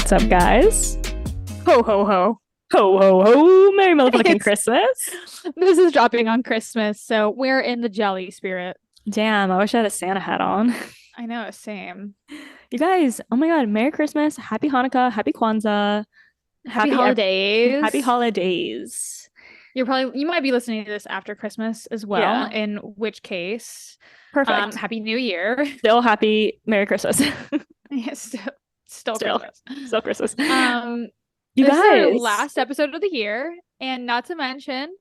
What's up, guys? Ho, ho, ho. Ho, ho, ho. Merry motherfucking Christmas. This is dropping on Christmas, so we're in the jelly spirit. Damn, I wish I had a Santa hat on. I know, same. You guys, oh my God, Merry Christmas, Happy Hanukkah, Happy Kwanzaa, Happy happy, happy holidays. holidays. You might be listening to this after Christmas as well, Yeah, in which case, perfect. Happy New Year. Still happy Merry Christmas. Yes, still Still, Christmas. still Christmas. Um, You this is our guys, last episode of the year, and not to mention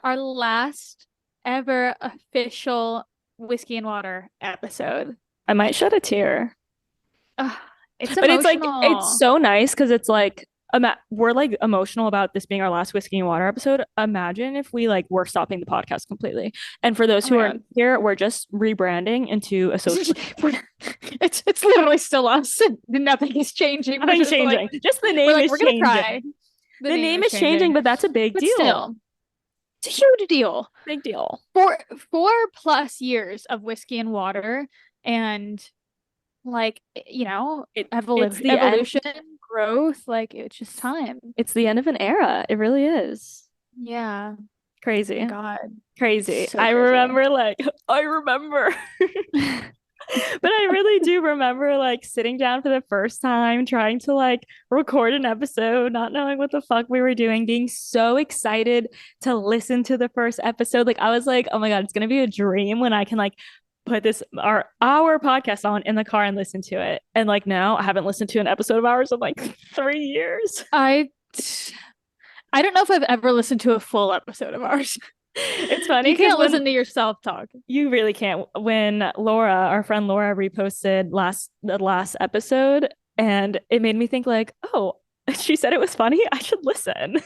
our last ever official whiskey and water episode. I might shed a tear. Ugh, it's But it's like it's emotional. so nice because it's like we're like emotional about this being our last whiskey and water episode. Imagine if we like were stopping the podcast completely. And for those Oh who my are God. here, we're just rebranding into a social. It's literally still us. Nothing is changing. We're Nothing's just like changing. Just the we're name like is we're gonna changing. try. The The name name is is changing, changing, but that's a big but deal. still, it's a huge deal. Big deal. For 4+ years of whiskey and water, and like It's the end. evolution, growth. Like it's just time. It's the end of an era. It really is. Yeah. My Crazy. God. Crazy. So I crazy. remember like I remember. But I really do remember like sitting down for the first time, trying to like record an episode, not knowing what the fuck we were doing, being so excited to listen to the first episode. Like I was like, oh my God, it's gonna be a dream when I can like put this our podcast on in the car and listen to it. And like now I haven't listened to an episode of ours in like 3 years. I I don't know if I've ever listened to a full episode of ours. It's funny You because can't listen to yourself talk. you really can't. When Laura, our friend Laura, reposted the last episode, and it made me think like, oh, she said it was funny. I should listen.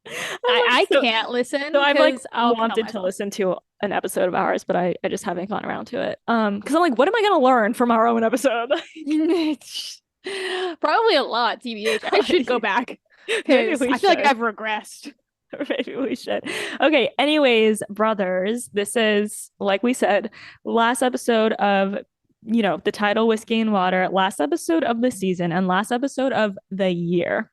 I So, can't listen so I've like because I'll kill wanted to myself. listen to an episode of ours, but I just haven't gone around to it. Because I'm like, what am I gonna learn from our own episode? Probably a lot, TBH. I should go back Maybe because we I feel like should. I've regressed. Maybe we should. Okay. Anyways, brothers, this is like we said, last episode of the title Whiskey and Water, last episode of the season, and last episode of the year.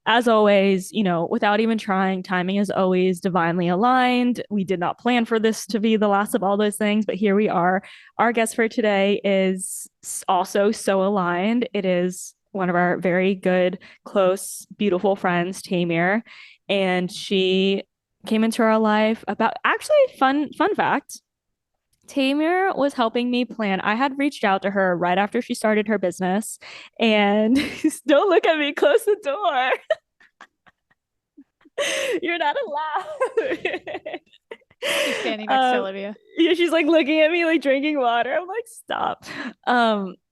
As always, without even trying, timing is always divinely aligned. We did not plan for this to be the last of all those things, but here we are. Our guest for today is also so aligned. It is one of our very good, close, beautiful friends, Taymir, and she came into our life about actually fun fact. Taymir was helping me plan. I had reached out to her right after she started her business, and don't look at me, close the door. You're not allowed. She's standing next to Olivia. Yeah, she's like looking at me like drinking water. I'm like, stop.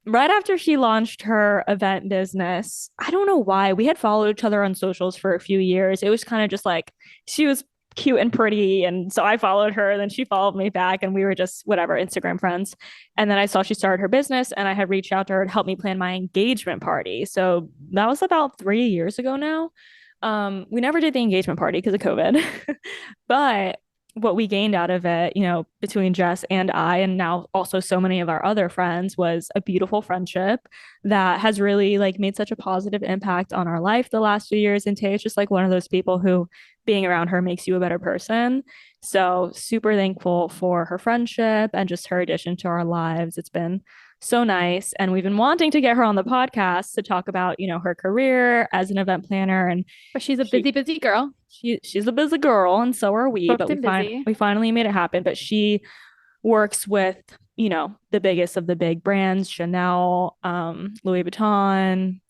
Right after she launched her event business, I don't know why. We had followed each other on socials for a few years. It was kind of just like she was cute and pretty. And so I followed her, and then she followed me back, and we were just whatever, Instagram friends. And then I saw she started her business, and I had reached out to her to help me plan my engagement party. So that was about 3 years ago now. We never did the engagement party because of COVID, but what we gained out of it, between Jess and I, and now also so many of our other friends, was a beautiful friendship that has really like made such a positive impact on our life the last few years. And Tay is just like one of those people who being around her makes you a better person. So super thankful for her friendship and just her addition to our lives. It's been so nice. And we've been wanting to get her on the podcast to talk about, her career as an event planner. And But she's a she, busy girl. she's a busy girl, and so are we. But Booked and busy. we finally made it happen. But she works with the biggest of the big brands: Chanel, Louis Vuitton,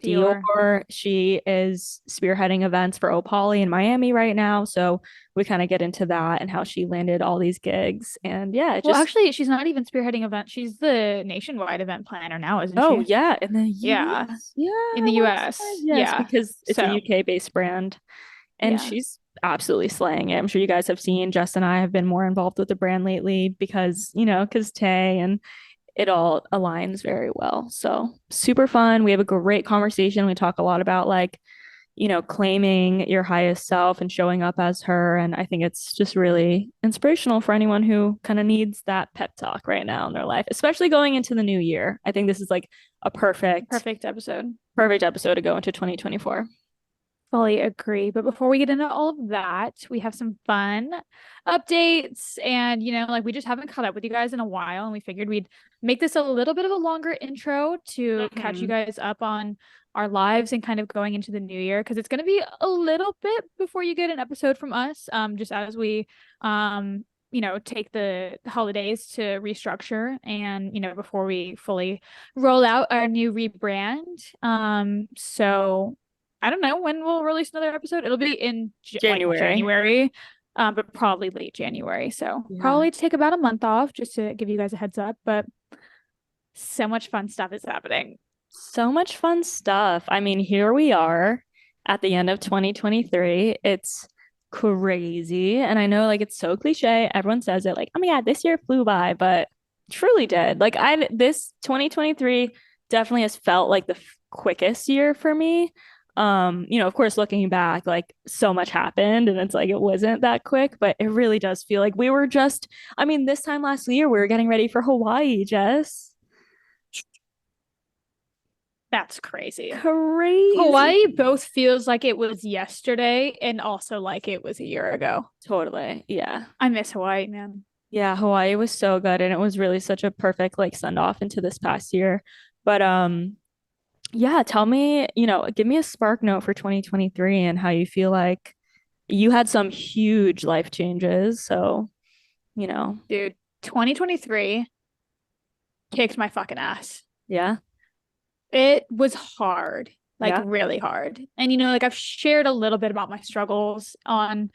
Dior. Dior. She is spearheading events for Opali in Miami right now. So we kind of get into that and how she landed all these gigs. And yeah, Well, actually, she's not even spearheading event. She's the nationwide event planner now, isn't oh she? yeah, in the Yeah. US. Yeah, In the US. yes, Yeah. because it's a So, UK based brand. And yeah. she's absolutely slaying it. I'm sure you guys have seen Jess and I have been more involved with the brand lately because Tay, and it all aligns very well. So super fun. We have a great conversation. We talk a lot about like, claiming your highest self and showing up as her. And I think it's just really inspirational for anyone who kind of needs that pep talk right now in their life, especially going into the new year. I think this is like a perfect Perfect episode. perfect episode to go into 2024. Fully agree. But before we get into all of that, we have some fun updates. And, like we just haven't caught up with you guys in a while. And we figured we'd make this a little bit of a longer intro to catch you guys up on our lives and kind of going into the new year. Because it's going to be a little bit before you get an episode from us, just as we, take the holidays to restructure and, before we fully roll out our new rebrand. So I don't know when we'll release another episode. It'll be in January, but probably late January. So probably take about a month off just to give you guys a heads up. But so much fun stuff is happening. So much fun stuff. I mean, here we are at the end of 2023. It's crazy. And I know like it's so cliche. Everyone says it like, oh my God, this year flew by, but truly did. Like this 2023 definitely has felt like the quickest year for me. Of course, looking back, like so much happened and it's like it wasn't that quick, but it really does feel like we were just, I mean, this time last year we were getting ready for Hawaii, Jess. That's crazy. Crazy. Hawaii both feels like it was yesterday and also like it was a year ago. Totally. Yeah. I miss Hawaii, man. Yeah, Hawaii was so good and it was really such a perfect like send off into this past year. But yeah, tell me, give me a spark note for 2023 and how you feel like you had some huge life changes. So, Dude, 2023 kicked my fucking ass. Yeah. It was hard, like really hard. And, like I've shared a little bit about my struggles on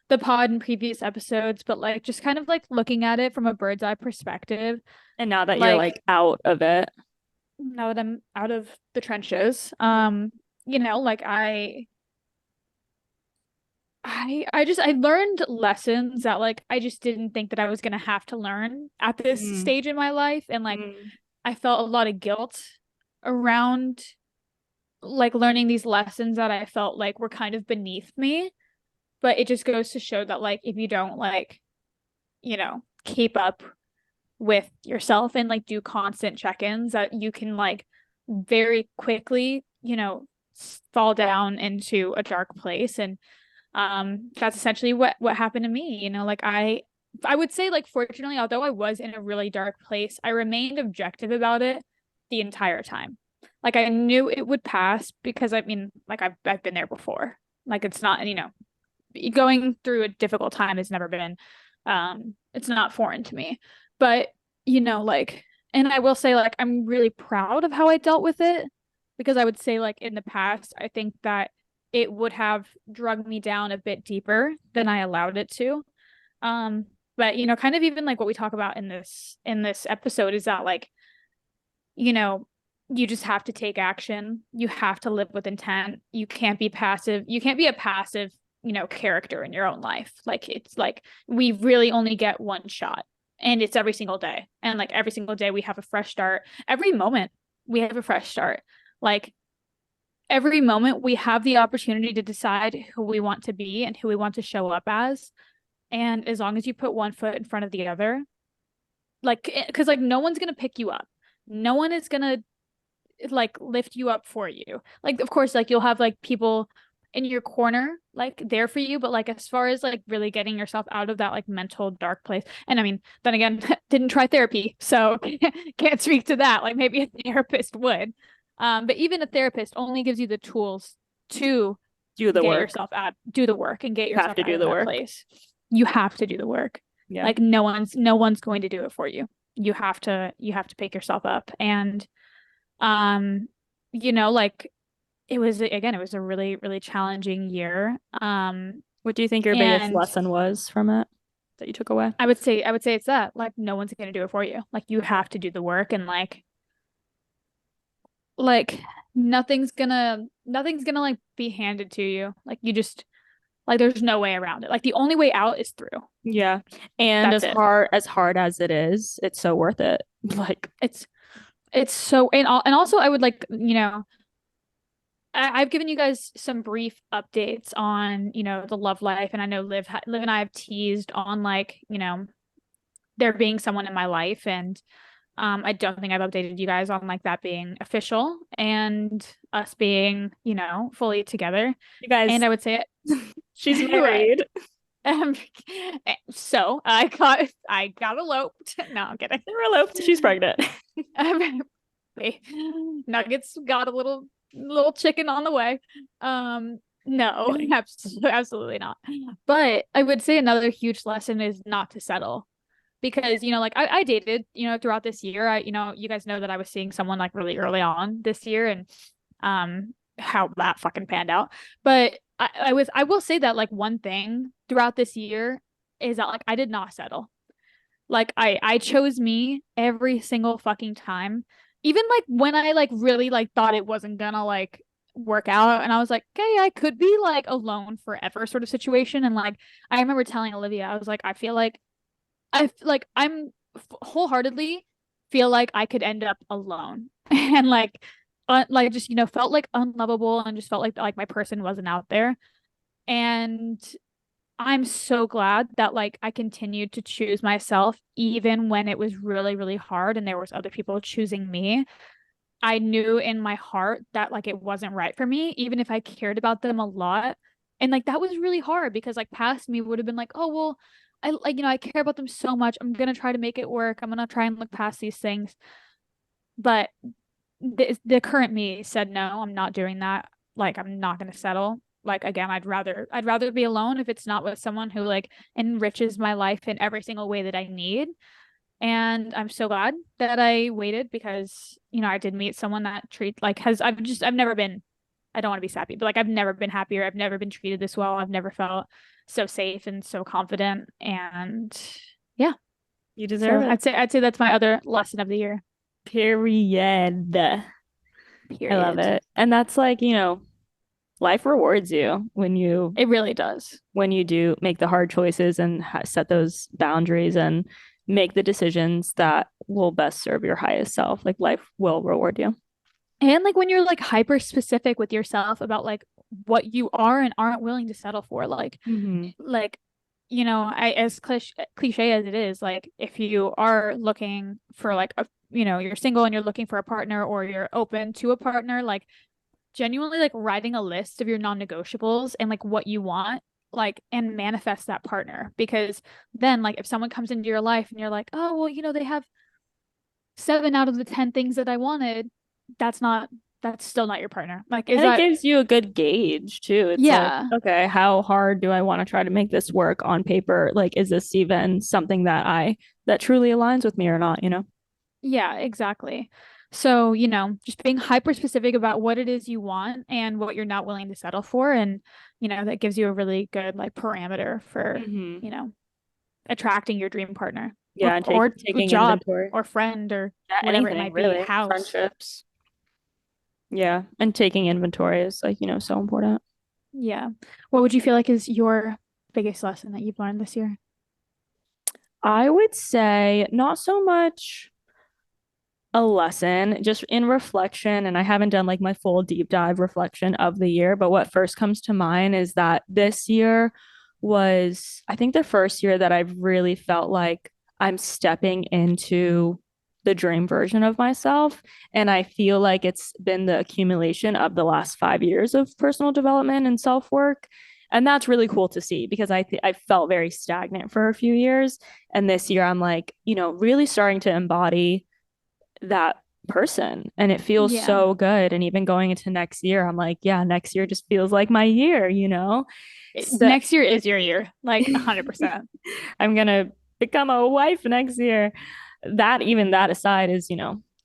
the pod in previous episodes, but like just kind of like looking at it from a bird's eye perspective. And now that you're like out of it. Now that I'm out of the trenches, like I learned lessons that like I just didn't think that I was gonna have to learn at this stage in my life. And like I felt a lot of guilt around like learning these lessons that I felt like were kind of beneath me. But it just goes to show that like if you don't like, keep up with yourself and like do constant check-ins, that you can like very quickly, fall down into a dark place. And that's essentially what happened to me. Like I would say like fortunately, although I was in a really dark place, I remained objective about it the entire time. Like I knew it would pass because I mean like I've been there before. Like it's not, going through a difficult time has never been it's not foreign to me. But like, and I will say like I'm really proud of how I dealt with it, because I would say like in the past I think that it would have drugged me down a bit deeper than I allowed it to. But kind of even like what we talk about in this episode is that like, you just have to take action. You have to live with intent. You can't be passive. You can't be a passive, character in your own life. Like it's like we really only get one shot, and it's every single day. And like every single day we have a fresh start. Every moment we have a fresh start. Like every moment we have the opportunity to decide who we want to be and who we want to show up as. And as long as you put one foot in front of the other, like, because like no one's gonna pick you up. No one is gonna like lift you up for you. Like, of course, like you'll have like people in your corner, like there for you. But like, as far as like really getting yourself out of that like mental dark place. And I mean, then again, didn't try therapy, so can't speak to that. Like maybe a therapist would. But even a therapist only gives you the tools to do the work. Yourself out, do the work and get yourself out of that place. You have to do the work. Yeah. Like no one's going to do it for you. You have to pick yourself up. And like it was a really, really challenging year. What do you think your biggest lesson was from it that you took away? I would say it's that like no one's gonna do it for you. Like you have to do the work, and like nothing's gonna like be handed to you. Like you just like there's no way around it. Like the only way out is through. Yeah. And as hard as it is, it's so worth it. Like it's so, and also I would like, I've given you guys some brief updates on, the love life. And I know Liv and I have teased on like, there being someone in my life. And I don't think I've updated you guys on like that being official and us being, fully together. You guys, And I would say she's what? married. Um, so I got eloped. No, I'm kidding. They're eloped. She's pregnant. Wait, Nuggets got a little chicken on the way. No, Kidding. absolutely not. But I would say another huge lesson is not to settle because like I dated throughout this year. You guys know that I was seeing someone like really early on this year, and how that fucking panned out. But I will say that like one thing throughout this year is that like I did not settle. Like I chose me every single fucking time. Even like when I like really like thought it wasn't gonna like work out, and I was like, okay, I could be like alone forever sort of situation. And like I remember telling Olivia, I was like, I feel like I'm wholeheartedly feel like I could end up alone. And like just felt like unlovable and just felt like my person wasn't out there. And I'm so glad that like I continued to choose myself even when it was really, really hard and there was other people choosing me. I knew in my heart that like it wasn't right for me, even if I cared about them a lot. And like that was really hard because like past me would have been like, oh well, I like I care about them so much. I'm gonna try to make it work. I'm gonna try and look past these things. But the current me said no, I'm not doing that. Like I'm not gonna settle. Like again, I'd rather be alone if it's not with someone who like enriches my life in every single way that I need. And I'm so glad that I waited because, I did meet someone that I've never been, I don't want to be sappy, but like I've never been happier. I've never been treated this well. I've never felt so safe and so confident. And yeah, You so deserve it. I'd say that's my other lesson of the year. Period. I love Period. it. And that's like, life rewards you It really does. when you do make the hard choices and set those boundaries and make the decisions that will best serve your highest self. Like life will reward you. And like when you're like hyper specific with yourself about like what you are and aren't willing to settle for, Mm-hmm. like I as cliche as it is, like if you are looking for like you're single and you're looking for a partner or you're open to a partner, like genuinely like writing a list of your non-negotiables and like what you want, like and manifest that partner because then like if someone comes into your life and you're like, oh well, they have 7 out of the 10 things that I wanted, that's not that's still not your partner. Like is And it that gives you a good gauge too. It's like, yeah. okay, how hard do I want to try to make this work on paper? Like, is this even something that truly aligns with me or not? Yeah, exactly. So, just being hyper specific about what it is you want and what you're not willing to settle for. And, that gives you a really good like parameter for, Mm-hmm. attracting your dream partner Yeah, and or taking job inventory. or friend or Yeah, whatever it anything might be, really. house. Friendships. Yeah, and taking inventory is like, so important. Yeah. What would you feel like is your biggest lesson that you've learned this year? I would say not so much a lesson, just in reflection. And I haven't done like my full deep dive reflection of the year, but what first comes to mind is that this year was, I think, the first year that I've really felt like I'm stepping into the dream version of myself. And I feel like it's been the accumulation of the last 5 years of personal development and self work. And that's really cool to see because I felt very stagnant for a few years. And this year I'm like, really starting to embody that person and it feels Yeah. so good. And even going into next year I'm like, yeah, next year just feels like my year. So Next year is your year, like 100%. I'm gonna become a wife next year. That aside is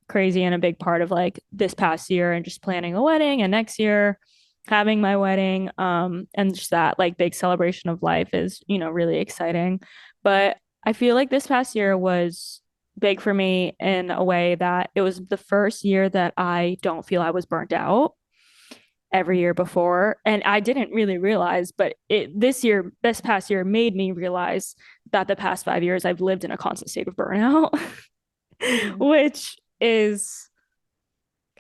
crazy and a big part of like this past year and just planning a wedding and next year having my wedding, and just that like big celebration of life is really exciting. But I feel like this past year was big for me in a way that it was the first year that I don't feel I was burnt out every year before. And I didn't really realize, but this past year made me realize that the past 5 years I've lived in a constant state of burnout, Mhm. which is,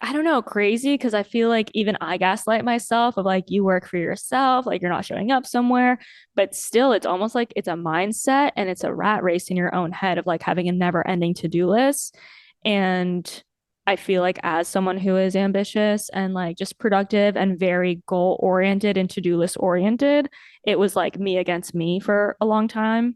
I don't know, crazy because I feel like even I gaslight myself of like, you work for yourself, like you're not showing up somewhere. But still, it's almost like it's a mindset and it's a rat race in your own head of like having a never ending to do list. And I feel like as someone who is ambitious and like just productive and very goal oriented and to-do list oriented, it was like me against me for a long time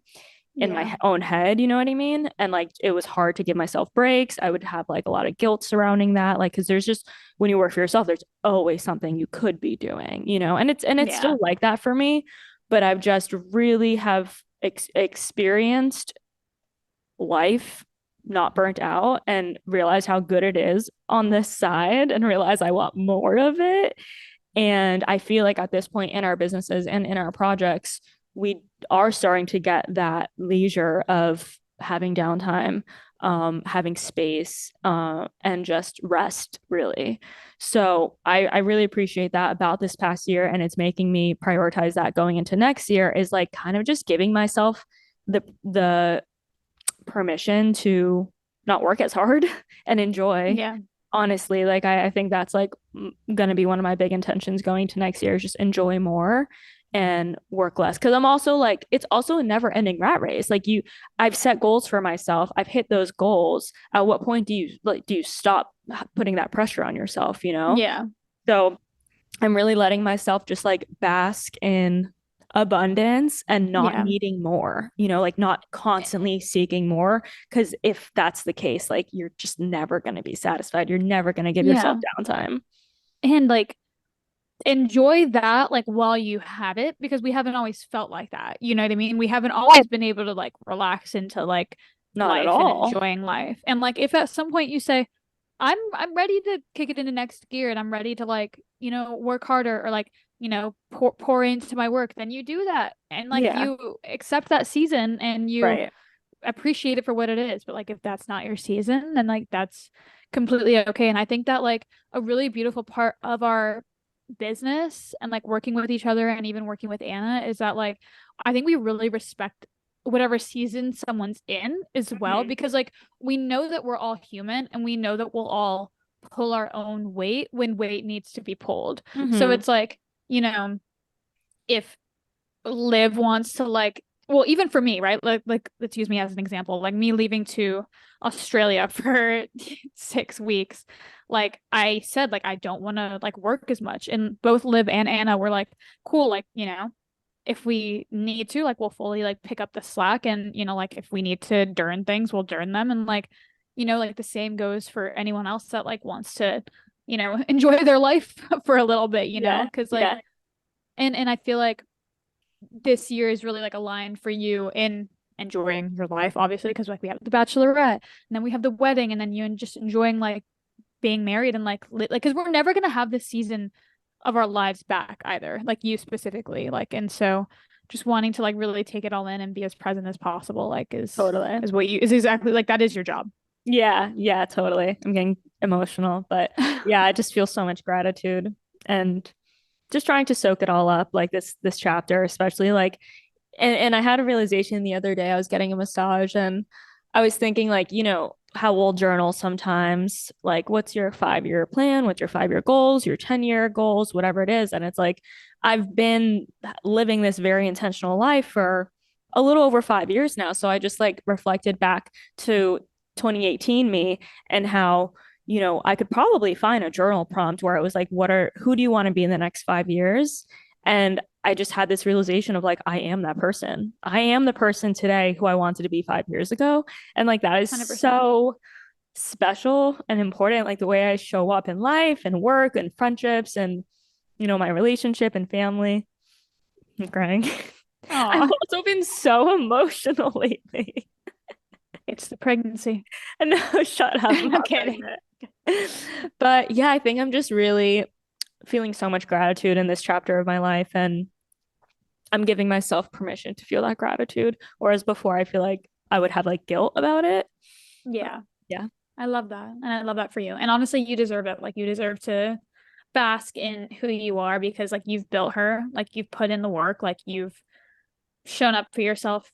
in Yeah. my own head, you know what I mean? And like it was hard to give myself breaks. I would have like a lot of guilt surrounding that, like because there's just when you work for yourself, there's always something you could be doing, you know, and it's Yeah. still like that for me, but I've just really have experienced life not burnt out and realize how good it is on this side and realize I want more of it. And I feel like at this point in our businesses and in our projects, we are starting to get that leisure of having downtime, having space, and just rest, really. So I really appreciate that about this past year. And it's making me prioritize that going into next year is like kind of just giving myself the permission to not work as hard and enjoy. Yeah. Honestly, like I think that's like gonna be one of my big intentions going to next year is just enjoy more and work less. Cause I'm also like, it's also a never ending rat race. Like I've set goals for myself. I've hit those goals. At what point do you stop putting that pressure on yourself, you know? Yeah. So I'm really letting myself just like bask in abundance and not Yeah. needing more, you know, like not constantly seeking more. Cause if that's the case, like you're just never going to be satisfied. You're never going to give yourself Yeah. downtime. And like enjoy that like while you have it because we haven't always felt like that. You know what I mean? We haven't always been able to like relax into like Not at life and all. enjoying life. And like if at some point you say, I'm ready to kick it into next gear and I'm ready to like, work harder or like, pour into my work, then you do that. And like Yeah. you accept that season and you Right. appreciate it for what it is. But like if that's not your season, then like that's completely okay. And I think that like a really beautiful part of our business and like working with each other and even working with Anna is that like I think we really respect whatever season someone's in as well Mhm. because like we know that we're all human and we know that we'll all pull our own weight when weight needs to be pulled. So Mhm. it's like, if Liv wants to like well even for me right like let's use me as an example like me leaving to Australia for 6 weeks like I said like I don't want to like work as much and both Liv and Anna were like cool like if we need to like we'll fully like pick up the slack and like if we need to durn things we'll durn them and like like the same goes for anyone else that like wants to enjoy their life for a little bit Yeah. because like Yeah. and I feel like this year is really like a line for you in enjoying your life, obviously, because like we have the bachelorette, and then we have the wedding, and then you just enjoying like being married and like because we're never gonna have this season of our lives back either, like you specifically, like and so just wanting to like really take it all in and be as present as possible, like Totally. is what you is exactly like that is your job. Yeah. Yeah. Totally. I'm getting emotional, but yeah, I just feel so much gratitude and just trying to soak it all up, like this chapter, especially like and I had a realization the other day. I was getting a massage and I was thinking like, you know, how we'll journal sometimes, like what's your 5 year plan, what's your 5 year goals, your 10 year goals, whatever it is. And it's like I've been living this very intentional life for a little over 5 years now. So I just like reflected back to 2018 me and how I could probably find a journal prompt where it was like, who do you want to be in the next 5 years? And I just had this realization of like, I am that person. I am the person today who I wanted to be 5 years ago. And like, that is 100%. so special and important. Like, the way I show up in life and work and friendships and, my relationship and family. I'm crying. I've Oh, also been so emotional lately. it's the pregnancy. No, shut up. I'm I'm not kidding. pregnant. But yeah, I think I'm just really feeling so much gratitude in this chapter of my life. And I'm giving myself permission to feel that gratitude. Whereas before, I feel like I would have like guilt about it. But Yeah. yeah, I love that. And I love that for you. And honestly, you deserve it. Like you deserve to bask in who you are because like you've built her, like you've put in the work, like you've shown up for yourself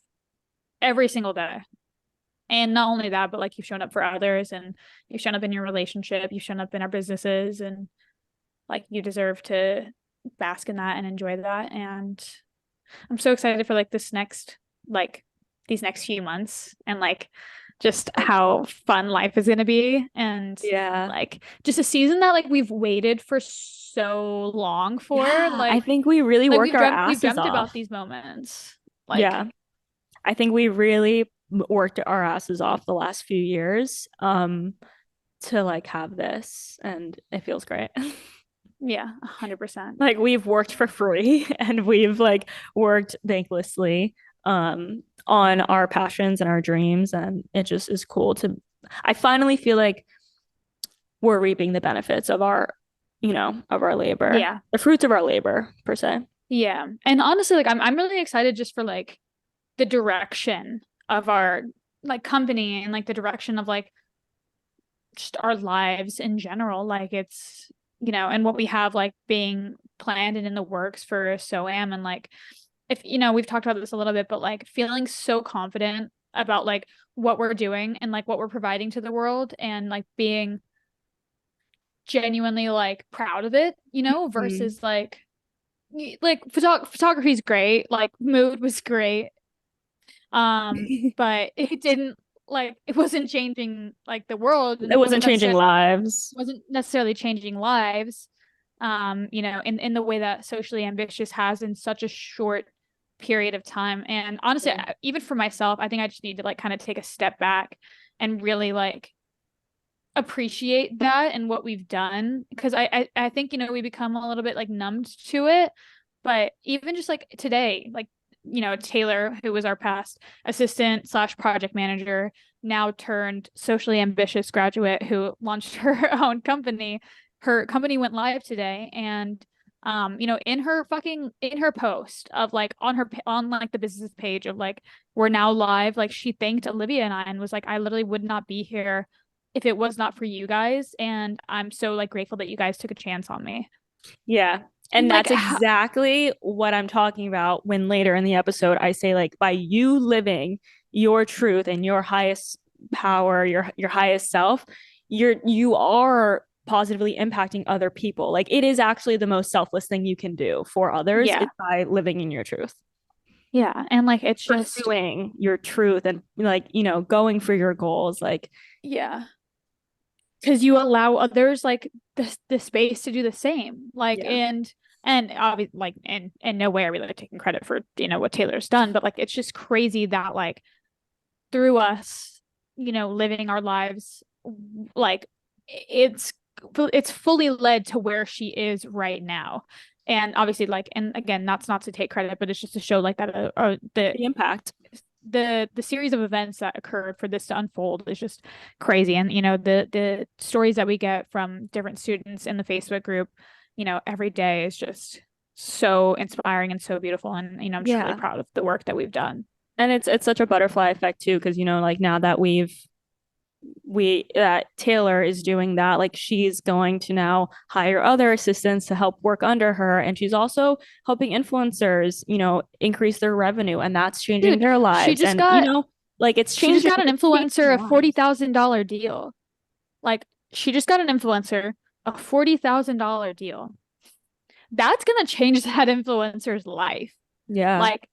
every single day. And not only that, but like you've shown up for others and you've shown up in your relationship, you've shown up in our businesses and like you deserve to bask in that and enjoy that. And I'm so excited for like this next like these next few months and like just how fun life is going to be. And Yeah. like just a season that like we've waited for so long for. Yeah. I think we really Like worked our we've asses dreamt off. about these moments. Like, Yeah. I think we really worked our asses off the last few years to like have this, and it feels great. yeah, 100%. Like we've worked for free and we've like worked thanklessly on our passions and our dreams, and it just is cool to I finally feel like we're reaping the benefits of our of our labor, Yeah. the fruits of our labor per se. Yeah. And honestly, like I'm really excited just for like the direction of our like company and like the direction of like just our lives in general. Like it's, and what we have like being planned and in the works for SOAM. And like if we've talked about this a little bit, but like feeling so confident about like what we're doing and like what we're providing to the world, and like being genuinely like proud of it, Mm. versus like photography is great, like mood was great, but it didn't, like it wasn't changing like the world, and It wasn't changing lives. wasn't necessarily changing lives, in the way that socially ambitious has in such a short period of time. And honestly, Yeah. even for myself, I think I just need to like kind of take a step back and really like appreciate that and what we've done, because I think we become a little bit like numbed to it. But even just like today, like Taylor, who was our past assistant slash project manager, now turned socially ambitious graduate who launched her own company. Her company went live today, and in her post of like on like the business page of like we're now live, like she thanked Olivia and I and was like, I literally would not be here if it was not for you guys, and I'm so like grateful that you guys took a chance on me. Yeah. And And like that's exactly what I'm talking about when later in the episode I say like by you living your truth and your highest power, your highest self, you are positively impacting other people. Like it is actually the most selfless thing you can do for others is yeah, by living in your truth. yeah, and like it's just Pursuing your truth and like, going for your goals. Like, yeah, because you allow others like the space to do the same, like. yeah. And obviously like in no way are we like taking credit for what Taylor's done, but like it's just crazy that like through us living our lives, like it's it's fully led to where she is right now. And obviously like, and again, that's not to take credit, but it's just to show like that The impact. the series of events that occurred for this to unfold is just crazy. And the stories that we get from different students in the Facebook group every day is just so inspiring and so beautiful. And I'm just really Yeah. proud of the work that we've done. And it's such a butterfly effect too, because like now that we that Taylor is doing that, like she's going to now hire other assistants to help work under her, and she's also helping influencers, increase their revenue, and that's changing Dude, their she lives. just And got like it's she just changing got an it's changing influencer a lives. $40,000 deal. Like she just got an influencer a $40,000 deal. That's gonna change that influencer's life. Yeah, Like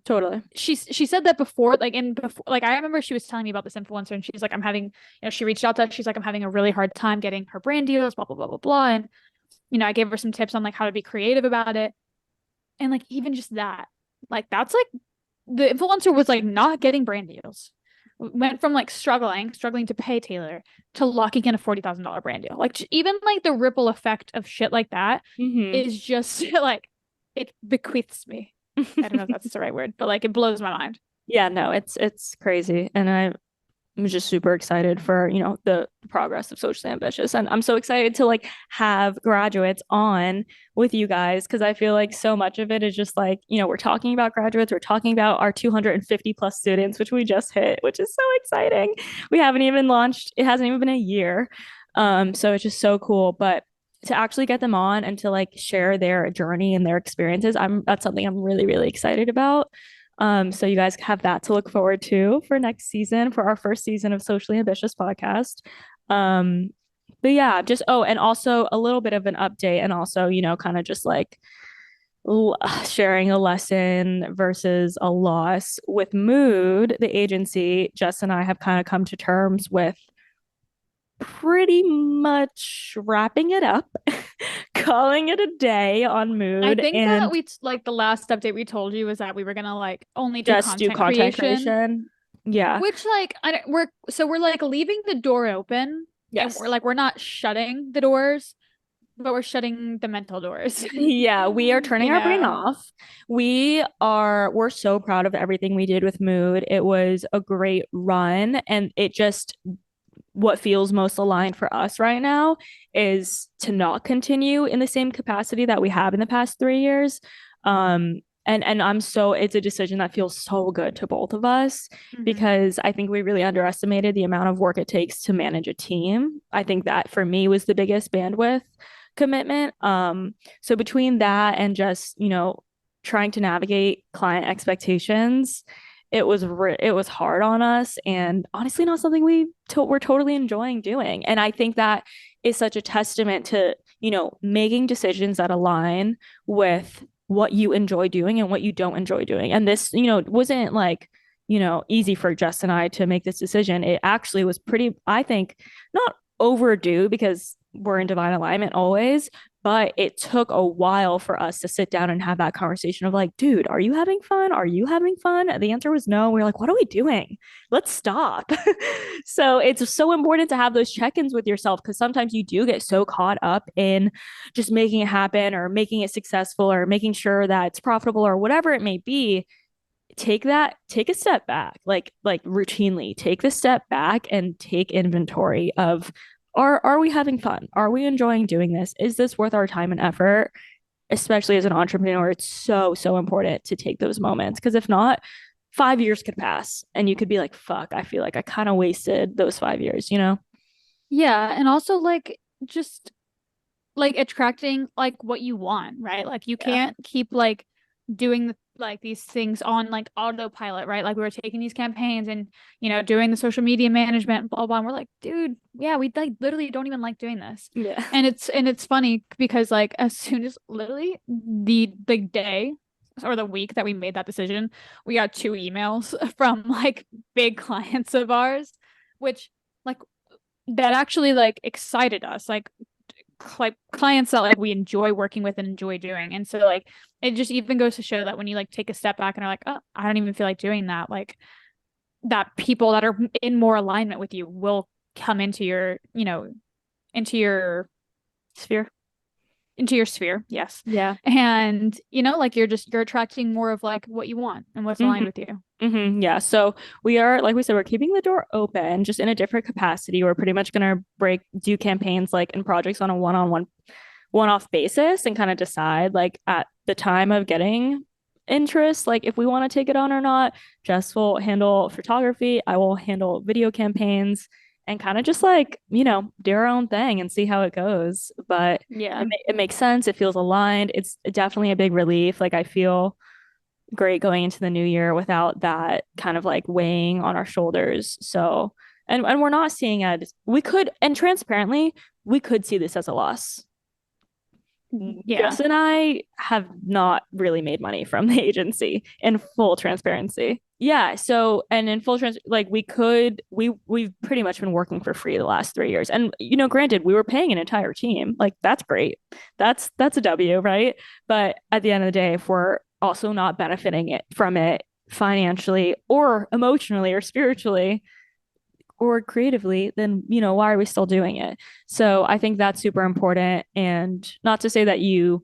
totally. she said that before, like in before, like I remember she was telling me about this influencer, and she's like, I'm having, she reached out to us. She's like, I'm having a really hard time getting her brand deals, blah blah blah blah blah. And I gave her some tips on like how to be creative about it. And like even just that, like that's like the influencer was like not getting brand deals. Went from like struggling to pay Taylor to locking in a $40,000 brand deal. Like even like the ripple effect of shit like that Mm-hmm. is just like it bequeaths me. I don't know if that's the right word, but like it blows my mind. Yeah, no, it's crazy, and I'm just super excited for, the progress of Socially Ambitious. And I'm so excited to like have graduates on with you guys because I feel like so much of it is just like, we're talking about graduates, we're talking about our 250 plus students, which we just hit, which is so exciting. We haven't even launched, it hasn't even been a year. So it's just so cool. But to actually get them on and to like share their journey and their experiences, that's something I'm really, really excited about. So you guys have that to look forward to for next season for our first season of Socially Ambitious podcast. Um, but yeah, just and also a little bit of an update, and also kind of just like sharing a lesson versus a loss. With Mood, the agency, Jess and I have kind of come to terms with pretty much wrapping it up, calling it a day on I Mood, think that and we like the last update we told you was that we were gonna like only do just do content content creation, creation. Yeah. which like I don't, we're like leaving the door open, and Yes. we're not shutting the doors, but we're shutting the mental doors. Yeah, we are turning You our brain know? off. We're so proud of everything we did with Mood. It was a great run, and it just what feels most aligned for us right now is to not continue in the same capacity that we have in the past 3 years. And I'm so it's a decision that feels so good to both of us Mhm. because I think we really underestimated the amount of work it takes to manage a team. I think that for me was the biggest bandwidth commitment. So between that and just, trying to navigate client expectations, it was hard on us and honestly not something we're totally enjoying doing. And I think that is such a testament to, making decisions that align with what you enjoy doing and what you don't enjoy doing. And this, wasn't like, easy for Jess and I to make this decision. It actually was pretty, I think, not overdue because we're in divine alignment always, but it took a while for us to sit down and have that conversation of like, dude, are you having fun? Are you having fun? The answer was no. We're like, what are we doing? Let's stop. So it's so important to have those check-ins with yourself because sometimes you do get so caught up in just making it happen or making it successful or making sure that it's profitable or whatever it may be. Take a step back, like routinely take the step back and take inventory of are we having fun? Are we enjoying doing this? Is this worth our time and effort? Especially as an entrepreneur, it's so, so important to take those moments. Because if not, 5 years could pass and you could be like, fuck, I feel like I kind of wasted those 5 years, you know? Yeah, and also like just like attracting like what you want, right? Like you Yeah. can't keep like doing like these things on like autopilot, right? Like we were taking these campaigns and doing the social media management, blah blah. And we're like, dude, yeah, we like literally don't even like doing this. Yeah. And it's funny because like as soon as literally the day or the week that we made that decision, we got two emails from like big clients of ours, which like that actually like excited us. Like clients that like we enjoy working with and enjoy doing. And so like it just even goes to show that when you like take a step back and are like, oh, I don't even feel like doing that, like that people that are in more alignment with you will come into your, into your Sphere. into your sphere. Yes. Yeah. And like you're attracting more of like what you want and what's aligned Mm-hmm. with you. Yeah. So we are, like we said, we're keeping the door open, just in a different capacity. We're pretty much going to do campaigns like in projects on a one-off basis and kind of decide like at the time of getting interest, like if we want to take it on or not. Jess will handle photography. I will handle video campaigns and kind of just like, do our own thing and see how it goes. But Yeah. it makes sense. It feels aligned. It's definitely a big relief. Like I feel great going into the new year without that kind of like weighing on our shoulders. So, and we're not seeing it. We could, and transparently, we could see this as a loss. Yeah. Jess and I have not really made money from the agency in full transparency. Yeah. So, and in full trans, like we've pretty much been working for free the last 3 years. And, granted, we were paying an entire team. Like that's great. That's a W, right? But at the end of the day, if we're also not benefiting it from it financially or emotionally or spiritually, or creatively, then, why are we still doing it? So I think that's super important. And not to say that you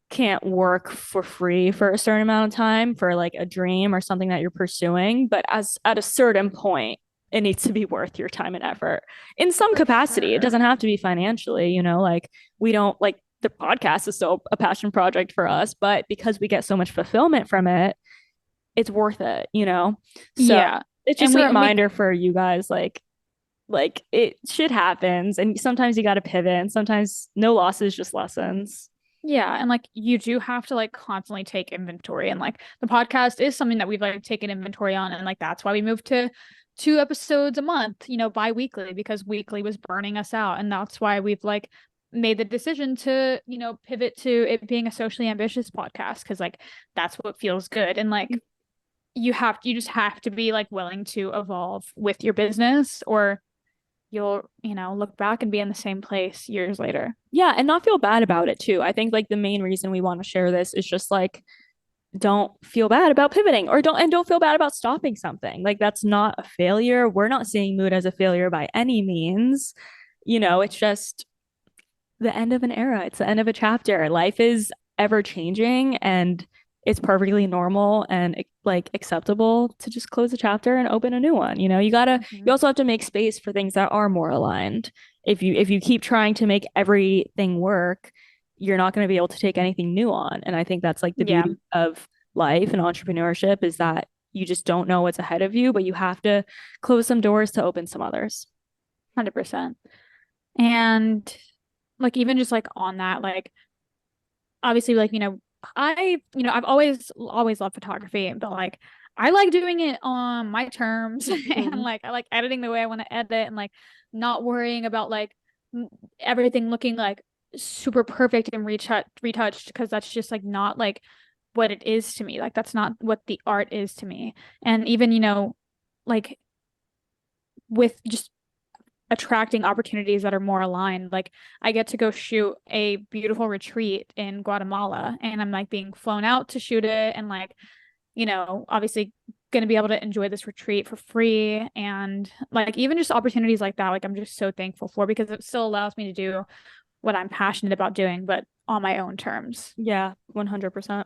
can't work for free for a certain amount of time for like a dream or something that you're pursuing, but as at a certain point, it needs to be worth your time and effort in some For capacity. It sure. doesn't have to be financially, like we don't like the podcast is still a passion project for us, but because we get so much fulfillment from it, it's worth it. So Yeah. it's just And a we reminder for you guys, like it shit happens and sometimes you got to pivot and sometimes no losses, just lessons. Yeah, and like you do have to like constantly take inventory, and like the podcast is something that we've like taken inventory on, and like that's why we moved to 2 episodes a month, bi-weekly, because weekly was burning us out, and that's why we've like made the decision to, pivot to it being a socially ambitious podcast because like that's what feels good. And like you just have to be like willing to evolve with your business or you'll, look back and be in the same place years later. Yeah, and not feel bad about it too. I think like the main reason we want to share this is just like don't feel bad about pivoting or don't feel bad about stopping something. Like that's not a failure. We're not seeing mood as a failure by any means. It's just the end of an era. It's the end of a chapter. Life is ever changing and it's perfectly normal and like acceptable to just close a chapter and open a new one. You also have to make space for things that are more aligned. If you keep trying to make everything work, you're not going to be able to take anything new on. And I think that's like the beauty of life and entrepreneurship is that you just don't know what's ahead of you, but you have to close some doors to open some others. 100%. And like even just like on that, like obviously like I've always loved photography, but like I like doing it on my terms and like I like editing the way I want to edit and like not worrying about like everything looking like super perfect and retouched because that's just like not like what it is to me. Like that's not what the art is to me. And even like with just attracting opportunities that are more aligned. Like I get to go shoot a beautiful retreat in Guatemala and I'm like being flown out to shoot it and like, obviously going to be able to enjoy this retreat for free. And like even just opportunities like that, like I'm just so thankful for because it still allows me to do what I'm passionate about doing, but on my own terms. Yeah, 100%.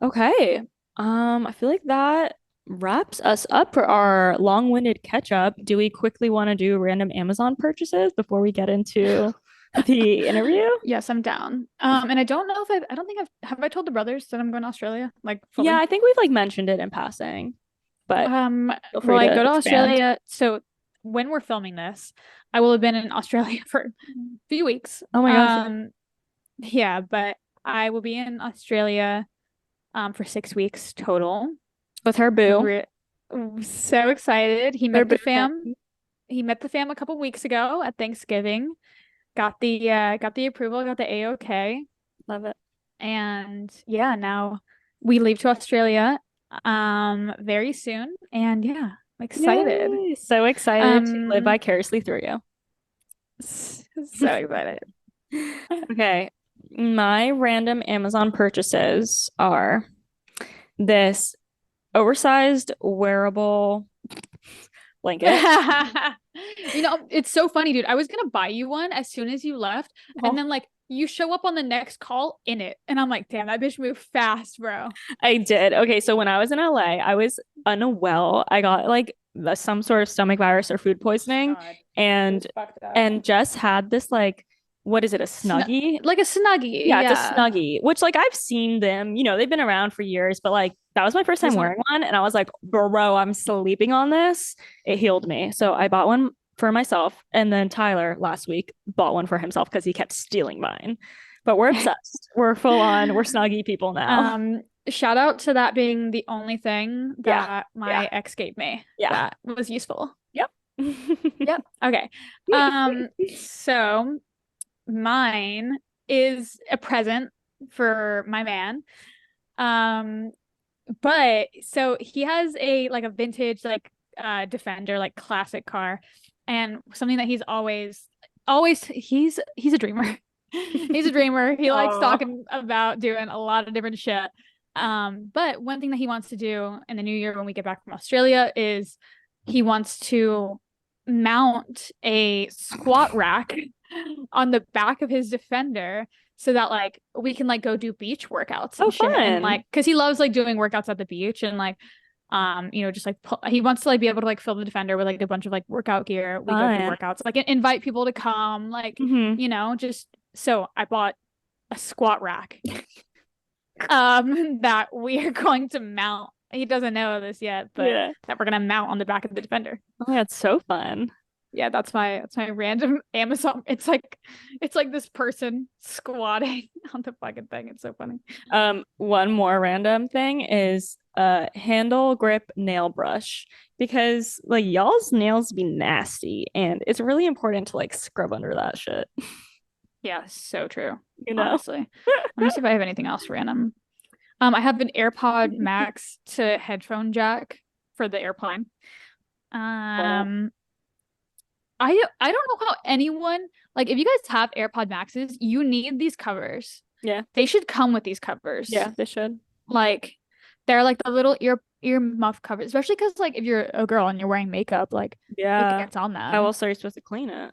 Okay. I feel like that wraps us up for our long-winded catch up. Do we quickly want to do random Amazon purchases before we get into the interview? Yes, I'm down. And I don't know if I don't think have I told the brothers that I'm going to Australia? Like fully? Yeah, I think we've like mentioned it in passing, but feel free well, I to go to expand. Australia. So when we're filming this, I will have been in Australia for a few weeks. Oh my gosh. Yeah, but I will be in Australia for 6 weeks total. With her boo. So excited. He Her met the boo. fam. He met the fam a couple weeks ago at Thanksgiving. Got the approval, got the A-OK. Love it. And yeah, now we leave to Australia very soon. And yeah, I'm excited. Yay. So excited to live vicariously through you. So excited. Okay. My random Amazon purchases are this oversized wearable blanket. It's so funny, dude. I was gonna buy you one as soon as you left, and then like you show up on the next call in it, and I'm like, damn, that bitch moved fast, bro. I did. Okay, so when I was in LA, I was unwell. I got like some sort of stomach virus or food poisoning, and Jess had this like, what is it, a Snuggie? Like a Snuggie. Yeah, it's a Snuggie, which like I've seen them, they've been around for years, but like that was my first time wearing one. And I was like, bro, I'm sleeping on this. It healed me. So I bought one for myself. And then Tyler last week bought one for himself because he kept stealing mine. But we're obsessed. We're full on. We're Snuggie people now. Shout out to that being the only thing that my ex gave me. Yeah. That was useful. Yep. Yep. Okay. So mine is a present for my man. But so he has a vintage Defender, like classic car, and something that he's always he's a dreamer. He's a dreamer. He likes talking about doing a lot of different shit. But one thing that he wants to do in the new year when we get back from Australia is he wants to mount a squat rack on the back of his Defender so that like we can like go do beach workouts and shit. Fun. And like because he loves like doing workouts at the beach and like just like he wants to like be able to like fill the Defender with like a bunch of like workout gear. We go do workouts, like invite people to come, like just so I bought a squat rack that we are going to mount. He doesn't know this yet, but that we're gonna mount on the back of the Defender. Oh, that's so fun. Yeah, that's my random Amazon. It's like this person squatting on the fucking thing. It's so funny. One more random thing is handle grip nail brush because like y'all's nails be nasty and it's really important to like scrub under that shit. Yeah, so true. you know? Honestly. Let me see if I have anything else random. I have an AirPod Max to headphone jack for the airplane. Wow. Um, I don't know how anyone, like, if you guys have AirPod Maxes, you need these covers. Yeah. They should come with these covers. Yeah, they should. Like, they're like the little ear muff covers, especially because like if you're a girl and you're wearing makeup, like it Yeah. gets on How them. else are you supposed to clean it?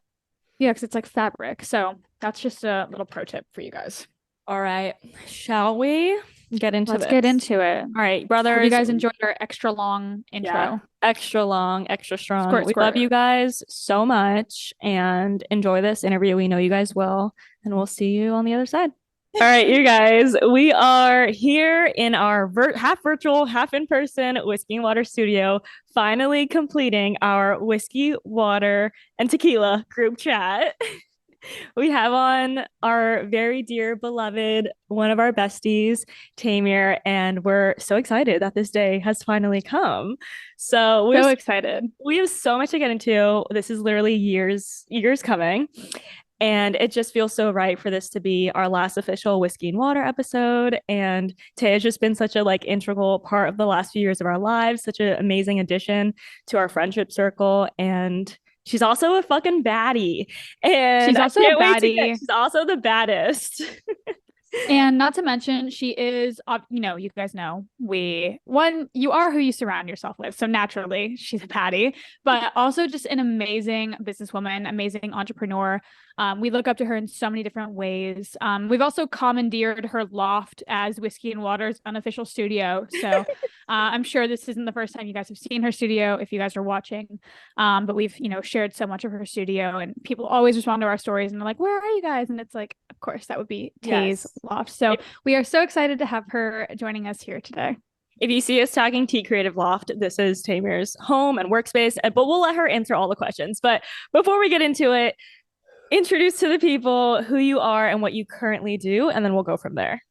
Yeah, because it's like fabric. So that's just a little pro tip for you guys. All right. Shall we get into Let's get this? into it. All right, Hope you brothers. guys enjoyed our extra long Yeah. intro. Extra long, extra strong. Squirt, We love squirt. you guys so much and enjoy this interview. We know you guys will, and we'll see you on the other side. All right, you guys, we are here in our half virtual, half in person whiskey and water studio, finally completing our whiskey, water, and tequila group chat. We have on our very dear, beloved, one of our besties, Taymir, and we're so excited that this day has finally come. So So excited. we have so much to get into. This is literally years coming. And it just feels so right for this to be our last official whiskey and water episode. And Tay has just been such a like integral part of the last few years of our lives, such an amazing addition to our friendship circle. And she's also a fucking baddie. And She's I also a can't wait to baddie. she's also the baddest. And not to mention, she is, you guys know, you are who you surround yourself with. So naturally, she's a baddie, but also just an amazing businesswoman, amazing entrepreneur. We look up to her in so many different ways. We've also commandeered her loft as Whiskey and Water's unofficial studio. So I'm sure this isn't the first time you guys have seen her studio if you guys are watching. But we've, shared so much of her studio, and people always respond to our stories and they're like, "Where are you guys?" And it's like, of course, that would be Tay's loft. So we are so excited to have her joining us here today. If you see us tagging T Creative Loft, this is Taymir's home and workspace, but we'll let her answer all the questions. But before we get into it, introduce to the people who you are and what you currently do, and then we'll go from there.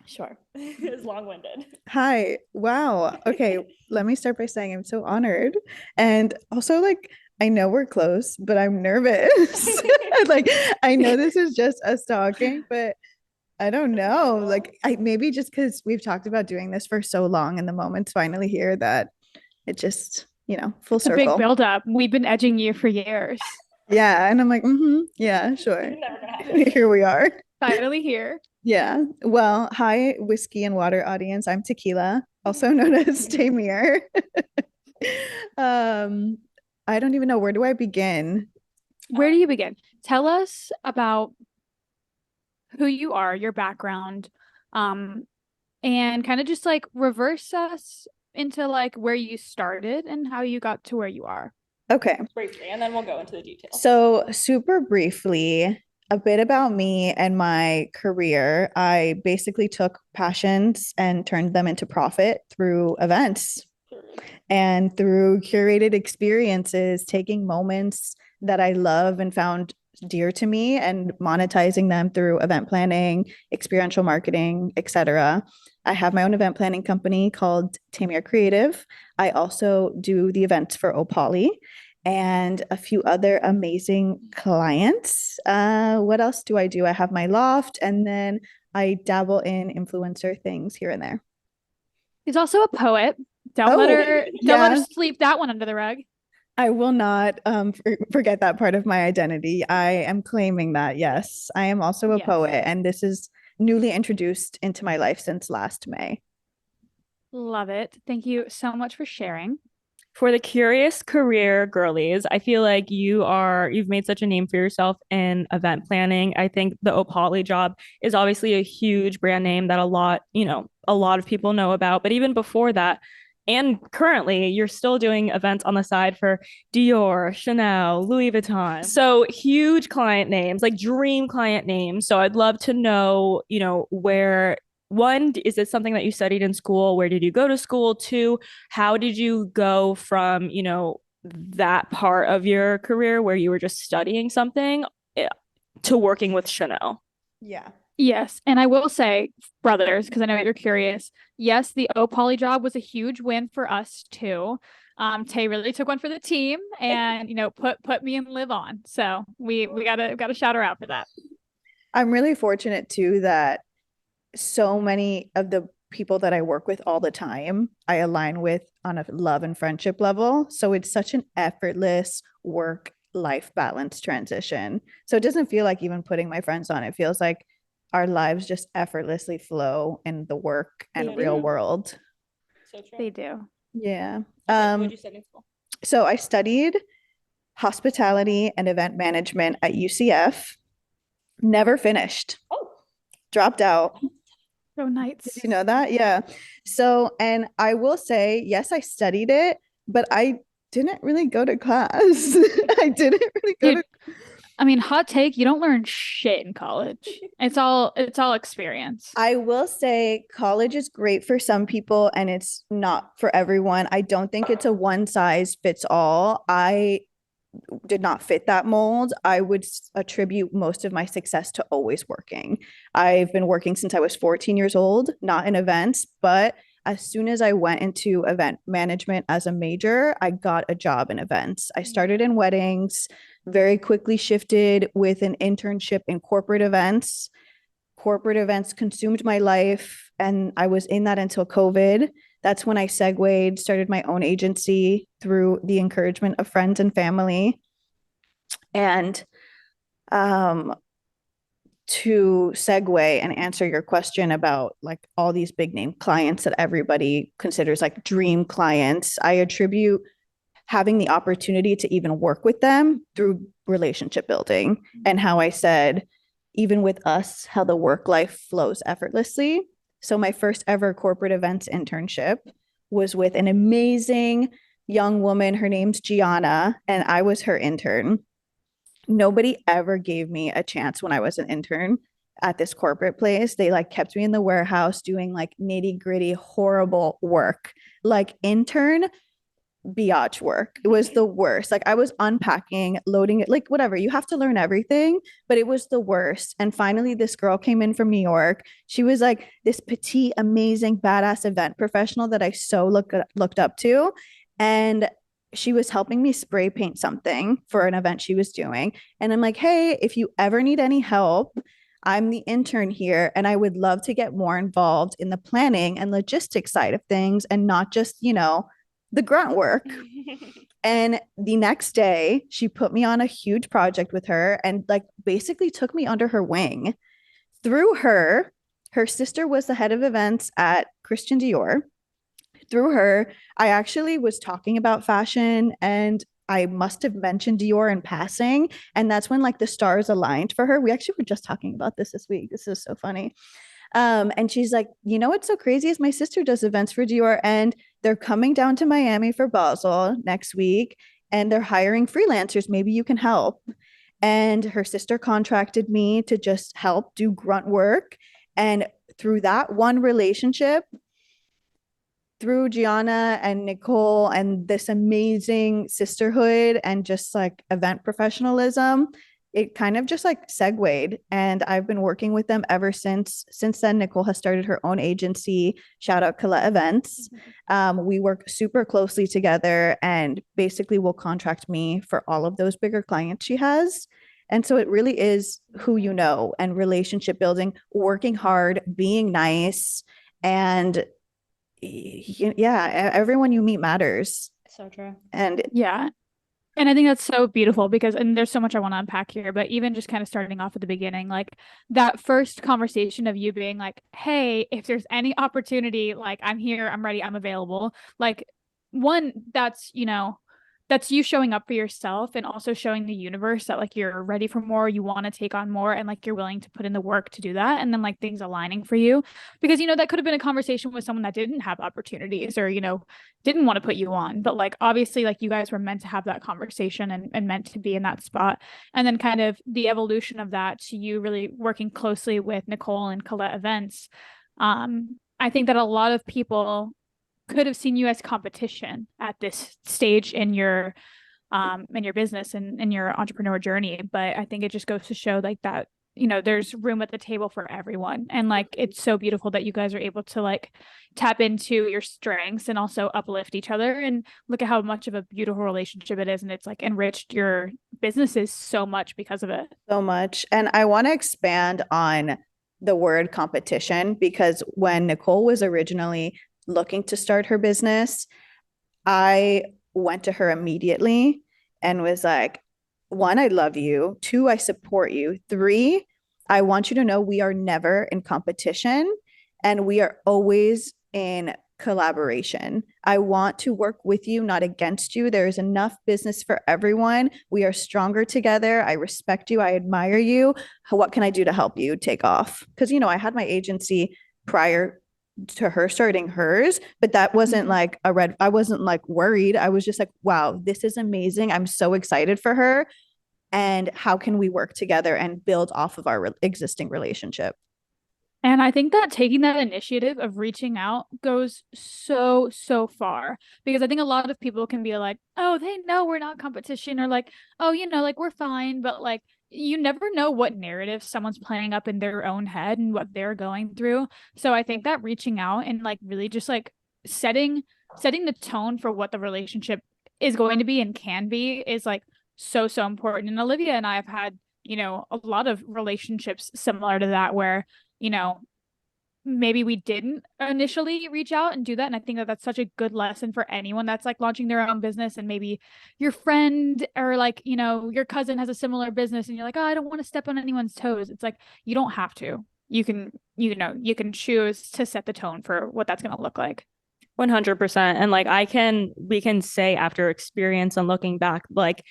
Sure. It's long-winded. Hi. Wow. Okay. Let me start by saying I'm so honored. And also, like, I know we're close, but I'm nervous. Like, I know this is just us talking, but I don't know. Like, I maybe just because we've talked about doing this for so long and the moment's finally here that it just, full It's a big circle. buildup. We've been edging you for years. Yeah. And I'm like, yeah, sure. Here we are. Finally here. Yeah. Well, hi, whiskey and water audience. I'm Tequila, also known as Taymir. um, I don't even know, where do I begin? Where do you begin? Tell us about who you are, your background, and kind of just like reverse us into like where you started and how you got to where you are. Okay. Briefly, and then we'll go into the details. So, super briefly, a bit about me and my career. I basically took passions and turned them into profit through events and through curated experiences, taking moments that I love and found dear to me and monetizing them through event planning, experiential marketing, etc. I have my own event planning company called Taymir Creative. I also do the events for Opali and a few other amazing clients. What else do? I have my loft, and then I dabble in influencer things here and there. He's also a poet. Don't let her sleep that one under the rug. I will not forget that part of my identity. I am claiming that. Yes, I am also a poet, and this is newly introduced into my life since last May. Love it. Thank you so much for sharing. For the curious career girlies, I feel like you've made such a name for yourself in event planning. I think the Opali job is obviously a huge brand name that a lot of people know about. But even before that, and currently, you're still doing events on the side for Dior, Chanel, Louis Vuitton. So huge client names, like dream client names. So I'd love to know, where one, is it something that you studied in school? Where did you go to school? Two, how did you go from, that part of your career where you were just studying something to working with Chanel? Yeah. Yes. And I will say, brothers, because I know you're curious. Yes, the Opali job was a huge win for us too. Tay really took one for the team and, put me and Liv on. So we gotta shout her out for that. I'm really fortunate too that so many of the people that I work with all the time, I align with on a love and friendship level. So it's such an effortless work life balance transition. So it doesn't feel like even putting my friends on. It feels like our lives just effortlessly flow in the work and real world. So true. They do. Yeah. What did you study in school? So I studied hospitality and event management at UCF. Never finished. Oh, Dropped out. So nice. Did you know that? Yeah. So, and I will say, yes, I studied it, but I didn't really go to class. I didn't really go Dude, to. I mean, hot take, you don't learn shit in college. It's all experience. I will say college is great for some people and it's not for everyone. I don't think it's a one size fits all. I did not fit that mold. I would attribute most of my success to always working. I've been working since I was 14 years old, not in events, but as soon as I went into event management as a major, I got a job in events. I started in weddings, very quickly shifted with an internship in corporate events. Corporate events consumed my life, and I was in that until COVID. That's when I segued, started my own agency through the encouragement of friends and family. And to segue and answer your question about like all these big name clients that everybody considers like dream clients, I attribute having the opportunity to even work with them through relationship building and how I said, even with us, how the work life flows effortlessly. So my first ever corporate events internship was with an amazing young woman. Her name's Gianna, and I was her intern. Nobody ever gave me a chance when I was an intern at this corporate place. They like kept me in the warehouse doing like nitty gritty, horrible work. Like intern biatch work. It was the worst. Like I was unpacking, loading it, like whatever. You have to learn everything, but it was the worst. And finally, this girl came in from New York. She was like this petite, amazing, badass event professional that I so looked up to. And she was helping me spray paint something for an event she was doing. And I'm like, hey, if you ever need any help, I'm the intern here and I would love to get more involved in the planning and logistics side of things and not just, the grunt work. And the next day, she put me on a huge project with her and like basically took me under her wing. Through her, her sister was the head of events at Christian Dior. Through her, I actually was talking about fashion and I must have mentioned Dior in passing. And that's when like the stars aligned for her. We actually were just talking about this week. This is so funny. And she's like, what's so crazy is my sister does events for Dior and they're coming down to Miami for Basel next week and they're hiring freelancers. Maybe you can help. And her sister contracted me to just help do grunt work. And through that one relationship, through Gianna and Nicole and this amazing sisterhood and just like event professionalism, it kind of just like segued. And I've been working with them ever since. Since then, Nicole has started her own agency. Shout out Colette Events. We work super closely together and basically will contract me for all of those bigger clients she has. And so it really is who you know and relationship building, working hard, being nice, and yeah, everyone you meet matters. So true. And yeah. And I think that's so beautiful because, and there's so much I want to unpack here, but even just kind of starting off at the beginning, like that first conversation of you being like, hey, if there's any opportunity, like I'm here, I'm ready, I'm available. Like one, that's you showing up for yourself and also showing the universe that like you're ready for more, you want to take on more, and like you're willing to put in the work to do that. And then like things aligning for you because, that could have been a conversation with someone that didn't have opportunities or, didn't want to put you on. But like, obviously, like you guys were meant to have that conversation and meant to be in that spot. And then kind of the evolution of that to you really working closely with Nicole and Colette Events. I think that a lot of people could have seen you as competition at this stage in your business and in your entrepreneur journey. But I think it just goes to show like that there's room at the table for everyone. And like, it's so beautiful that you guys are able to like tap into your strengths and also uplift each other, and look at how much of a beautiful relationship it is. And it's like enriched your businesses so much because of it. So much. And I want to expand on the word competition, because when Nicole was originally looking to start her business, I went to her immediately and was like, one, I love you. Two, I support you. Three, I want you to know we are never in competition and we are always in collaboration. I want to work with you, not against you. There is enough business for everyone. We are stronger together. I respect you. I admire you. What can I do to help you take off? Because, I had my agency prior to her starting hers, but that wasn't like I wasn't like worried. I was just like, wow, this is amazing. I'm so excited for her. And how can we work together and build off of our existing relationship? And I think that taking that initiative of reaching out goes so, so far, because I think a lot of people can be like, oh, they know we're not competition, or like, oh, like we're fine. But like, you never know what narrative someone's playing up in their own head and what they're going through. So I think that reaching out and like really just like setting the tone for what the relationship is going to be and can be is like so, so important. And Olivia and I have had, a lot of relationships similar to that, where maybe we didn't initially reach out and do that. And I think that that's such a good lesson for anyone that's like launching their own business, and maybe your friend or like, your cousin has a similar business and you're like, oh, I don't want to step on anyone's toes. It's like, you don't have to. You can, you can choose to set the tone for what that's going to look like. 100%. And like we can say after experience and looking back, like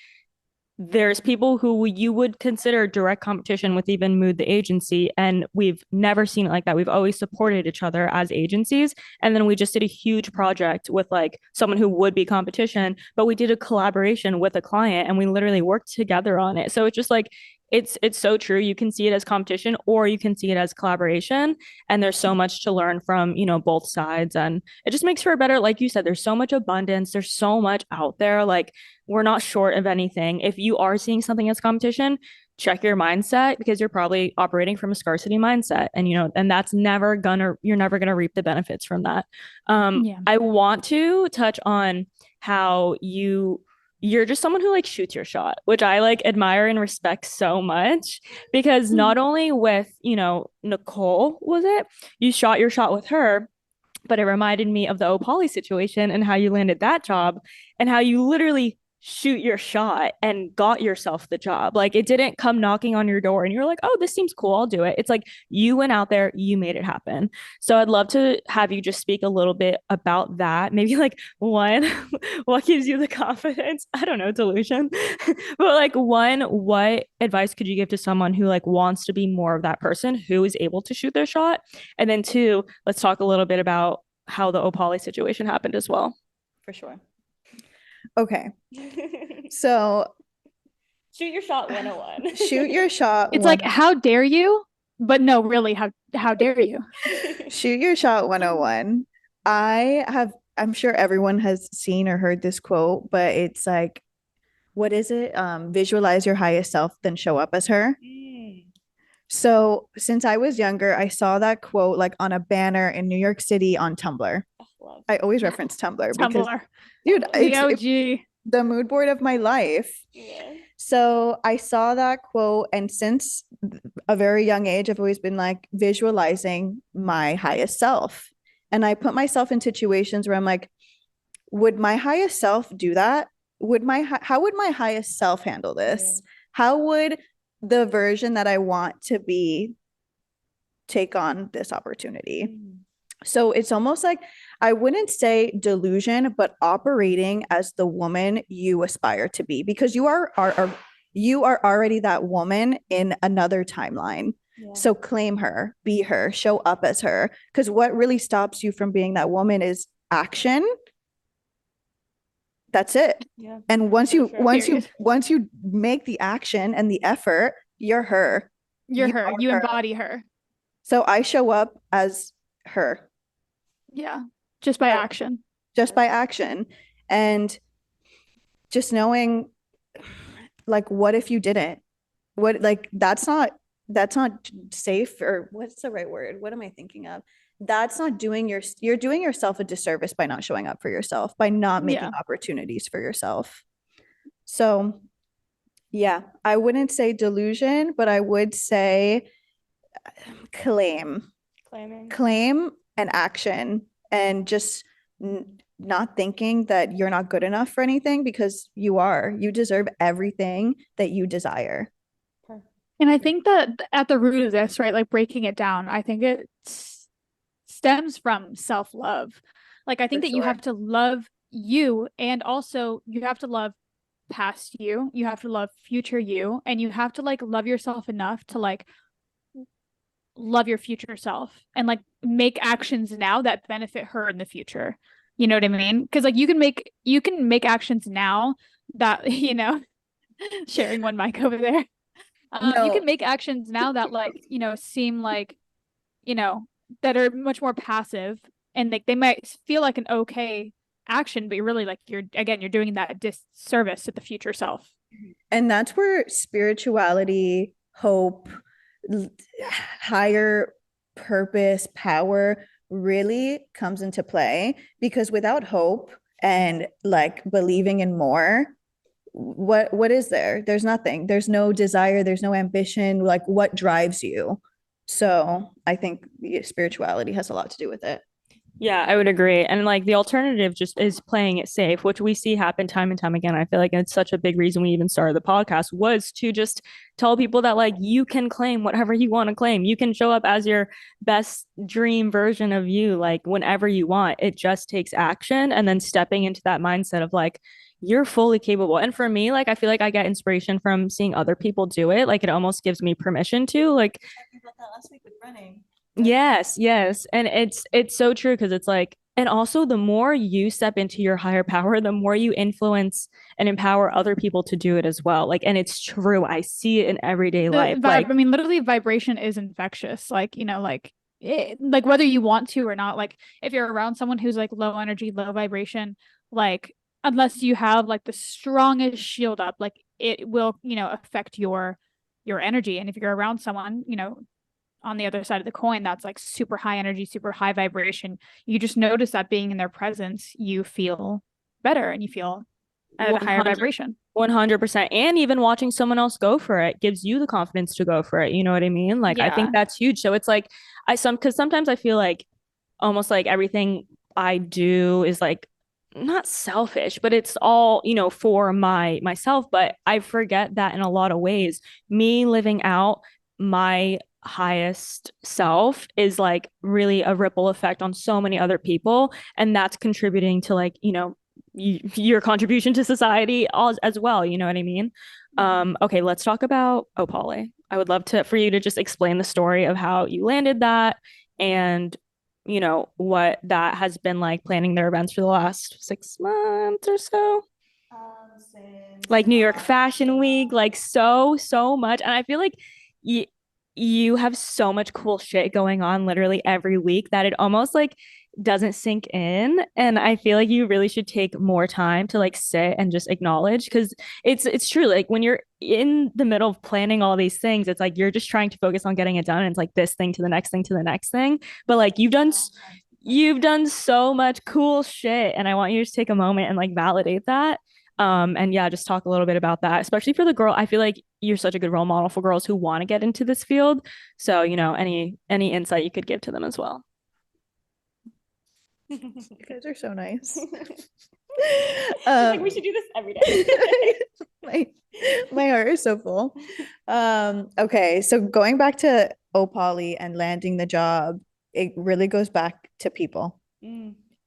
there's people who you would consider direct competition with even Mood the agency, and we've never seen it like that. We've always supported each other as agencies, and then we just did a huge project with like someone who would be competition, but we did a collaboration with a client and we literally worked together on it. So it's just like it's so true. You can see it as competition or you can see it as collaboration, and there's so much to learn from both sides, and it just makes for a better, like you said, there's so much abundance, there's so much out there. Like we're not short of anything. If you are seeing something as competition, check your mindset, because you're probably operating from a scarcity mindset, and and that's you're never gonna reap the benefits from that. I want to touch on how you're just someone who like shoots your shot, which I like admire and respect so much, because not only with, Nicole, was it? You shot your shot with her, but it reminded me of the Opali situation and how you landed that job and how you literally shoot your shot and got yourself the job. Like it didn't come knocking on your door and you're like, oh, this seems cool, I'll do it. It's like you went out there, you made it happen. So I'd love to have you just speak a little bit about that. Maybe like one, what gives you the confidence? I don't know, delusion. But like one, what advice could you give to someone who like wants to be more of that person who is able to shoot their shot? And then two, let's talk a little bit about how the Opali situation happened as well. For sure. Okay. So shoot your shot 101. Shoot your shot. It's like, how dare you? But no, really, how dare you? Shoot your shot 101. I'm sure everyone has seen or heard this quote, but it's like, what is it? Visualize your highest self, then show up as her. So since I was younger, I saw that quote like on a banner in New York City on Tumblr. I always reference Tumblr because, dude, it's the mood board of my life. Yeah. So I saw that quote, and since a very young age, I've always been like visualizing my highest self. And I put myself in situations where I'm like, would my highest self do that? How would my highest self handle this? Yeah. How would the version that I want to be take on this opportunity? So it's almost like, I wouldn't say delusion, but operating as the woman you aspire to be, because you are already that woman in another timeline. Yeah. So claim her, be her, show up as her. Because what really stops you from being that woman is action. That's it. Yeah. And once you make the action and the effort, you're her. You embody her. So I show up as her. Yeah. Just by action. Just by action. And just knowing, like, what if you didn't? What, like, that's not that's not safe, or what's the right word? What am I thinking of? That's not doing you're doing yourself a disservice by not showing up for yourself, by not making Yeah. opportunities for yourself. So, yeah, I wouldn't say delusion, but I would say claim, Claiming. claim and action, and just not thinking that you're not good enough for anything, because you are. You deserve everything that you desire. And I think that at the root of this, right, like breaking it down, I think it stems from self-love. Like I think For that you sure. have to love you, and also you have to love past you have to love future you, and you have to like love yourself enough to like love your future self and like make actions now that benefit her in the future. You know what I mean? Because like you can make actions now that sharing one mic over there. You No, can make actions now that like seem like you know that are much more passive, and like they might feel like an okay action, but you're really like you're doing that disservice to the future self. and that's where spirituality, hope, higher purpose, power really comes into play, because without hope and like believing in more, what is there? There's nothing. There's no desire, there's no ambition. Like, what drives you? So I think spirituality has a lot to do with it. Yeah, I would agree. And like the alternative just is playing it safe, which we see happen time and time again. I feel like it's such a big reason we even started the podcast was to just tell people that like you can claim whatever you want to claim. You can show up as your best dream version of you like whenever you want. It just takes action and then stepping into that mindset of like you're fully capable. And for me, like I feel like I get inspiration from seeing other people do it. Like it almost gives me permission to like About that last week with running. yes, yes. And it's so true because it's like and also the more you step into your higher power, the more you influence and empower other people to do it as well. Like and it's true. I see it in everyday The life. vibe, I mean, literally vibration is infectious. Like, like whether you want to or not, like if you're around someone who's like low energy, low vibration, like unless you have like the strongest shield up, like it will, affect your energy. And if you're around someone, on the other side of the coin that's like super high energy, super high vibration, you just notice that being in their presence, you feel better and you feel at a higher 100 vibration. 100%. And even watching someone else go for it gives you the confidence to go for it. You know what I mean? Like I think Yeah. that's huge. So it's like because sometimes I feel like almost like everything I do is like not selfish, but it's all, for myself. But I forget that in a lot of ways, me living out my highest self is like really a ripple effect on so many other people. And that's contributing to like, your contribution to society as well. You know what I mean? Okay, let's talk about Opali. I would love for you to just explain the story of how you landed that and what that has been like planning their events for the last 6 months or so. Like New York Fashion Week, like so much. And I feel like you you have so much cool shit going on literally every week that it almost like doesn't sink in. And I feel like you really should take more time to like sit and just acknowledge because it's true. Like when you're in the middle of planning all these things, it's like you're just trying to focus on getting it done. And it's like this thing to the next thing to the next thing. But like you've done so much cool shit. And I want you to just take a moment and like validate that. And yeah, just talk a little bit about that, especially for the girl. I feel like you're such a good role model for girls who want to get into this field. So, any insight you could give to them as well. You guys are so nice. Like we should do this every day. my, my heart is so full. Okay, so going back to Opali and landing the job, it really goes back to people.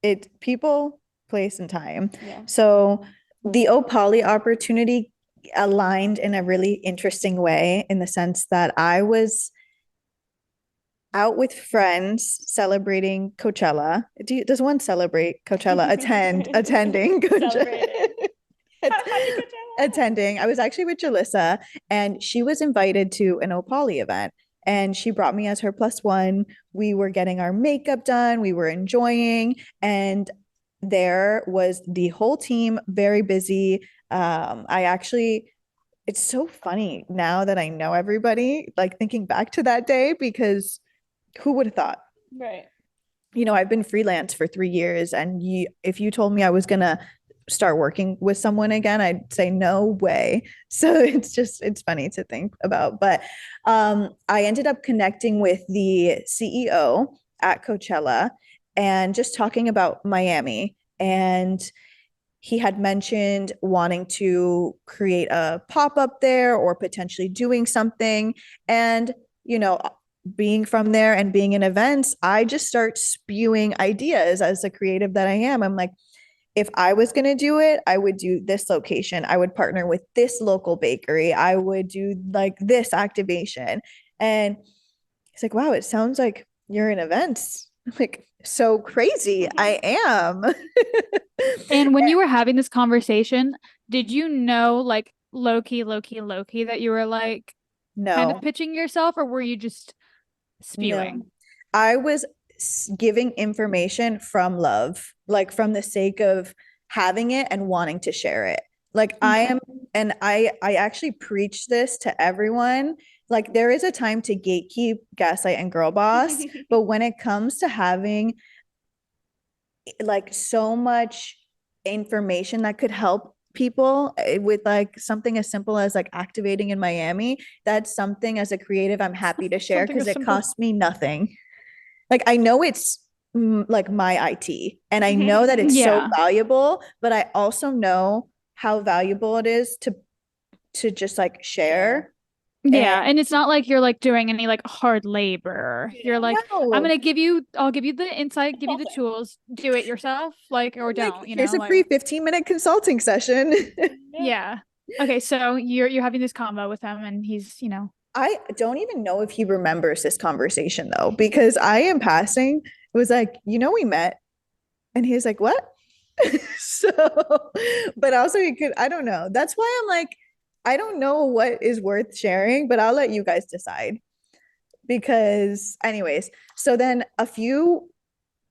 It people, place, and time. Yeah. So the Opali opportunity aligned in a really interesting way, in the sense that I was out with friends celebrating Coachella. Does one celebrate Coachella? Attending Coachella. Attending. I was actually with Jalissa, and she was invited to an Opali event. And she brought me as her plus one. We were getting our makeup done. We were enjoying. And there was the whole team very busy. I actually it's so funny now that I know everybody, like thinking back to that day, because who would have thought? Right. I've been freelance for 3 years, and if you told me I was gonna start working with someone again, I'd say no way. So it's funny to think about. But I ended up connecting with the CEO at Coachella and just talking about Miami. And he had mentioned wanting to create a pop-up there or potentially doing something. And, being from there and being in events, I just start spewing ideas as a creative that I am. I'm like, if I was going to do it, I would do this location. I would partner with this local bakery. I would do like this activation. And it's like, wow, it sounds like you're in events. I'm like, so crazy. I am. And when you were having this conversation, did you know like low key that you were like kind of No, pitching yourself, or were you just spewing? no. I was giving information from love, like from the sake of having it and wanting to share it. Like I am, and I actually preach this to everyone. Like there is a time to gatekeep, gaslight, and girl boss, but when it comes to having like so much information that could help people with like something as simple as like activating in Miami, that's something as a creative I'm happy to share because it costs me nothing. Like I know it's like my IT, and I know that it's so Yeah. valuable, but I also know how valuable it is to just like share. Yeah, And and it's not like you're like doing any like hard labor. You're like, no, I'll give you the insight, give you the tools, do it yourself, like, or like don't, here's a like, free 15-minute consulting session. yeah. Okay, so you're having this combo with him, and he's, I don't even know if he remembers this conversation though, because I am passing, it was like, we met. And he was like, what? So, but also he could, I don't know. That's why I'm like, I don't know what is worth sharing, but I'll let you guys decide. Because, anyways, so then a few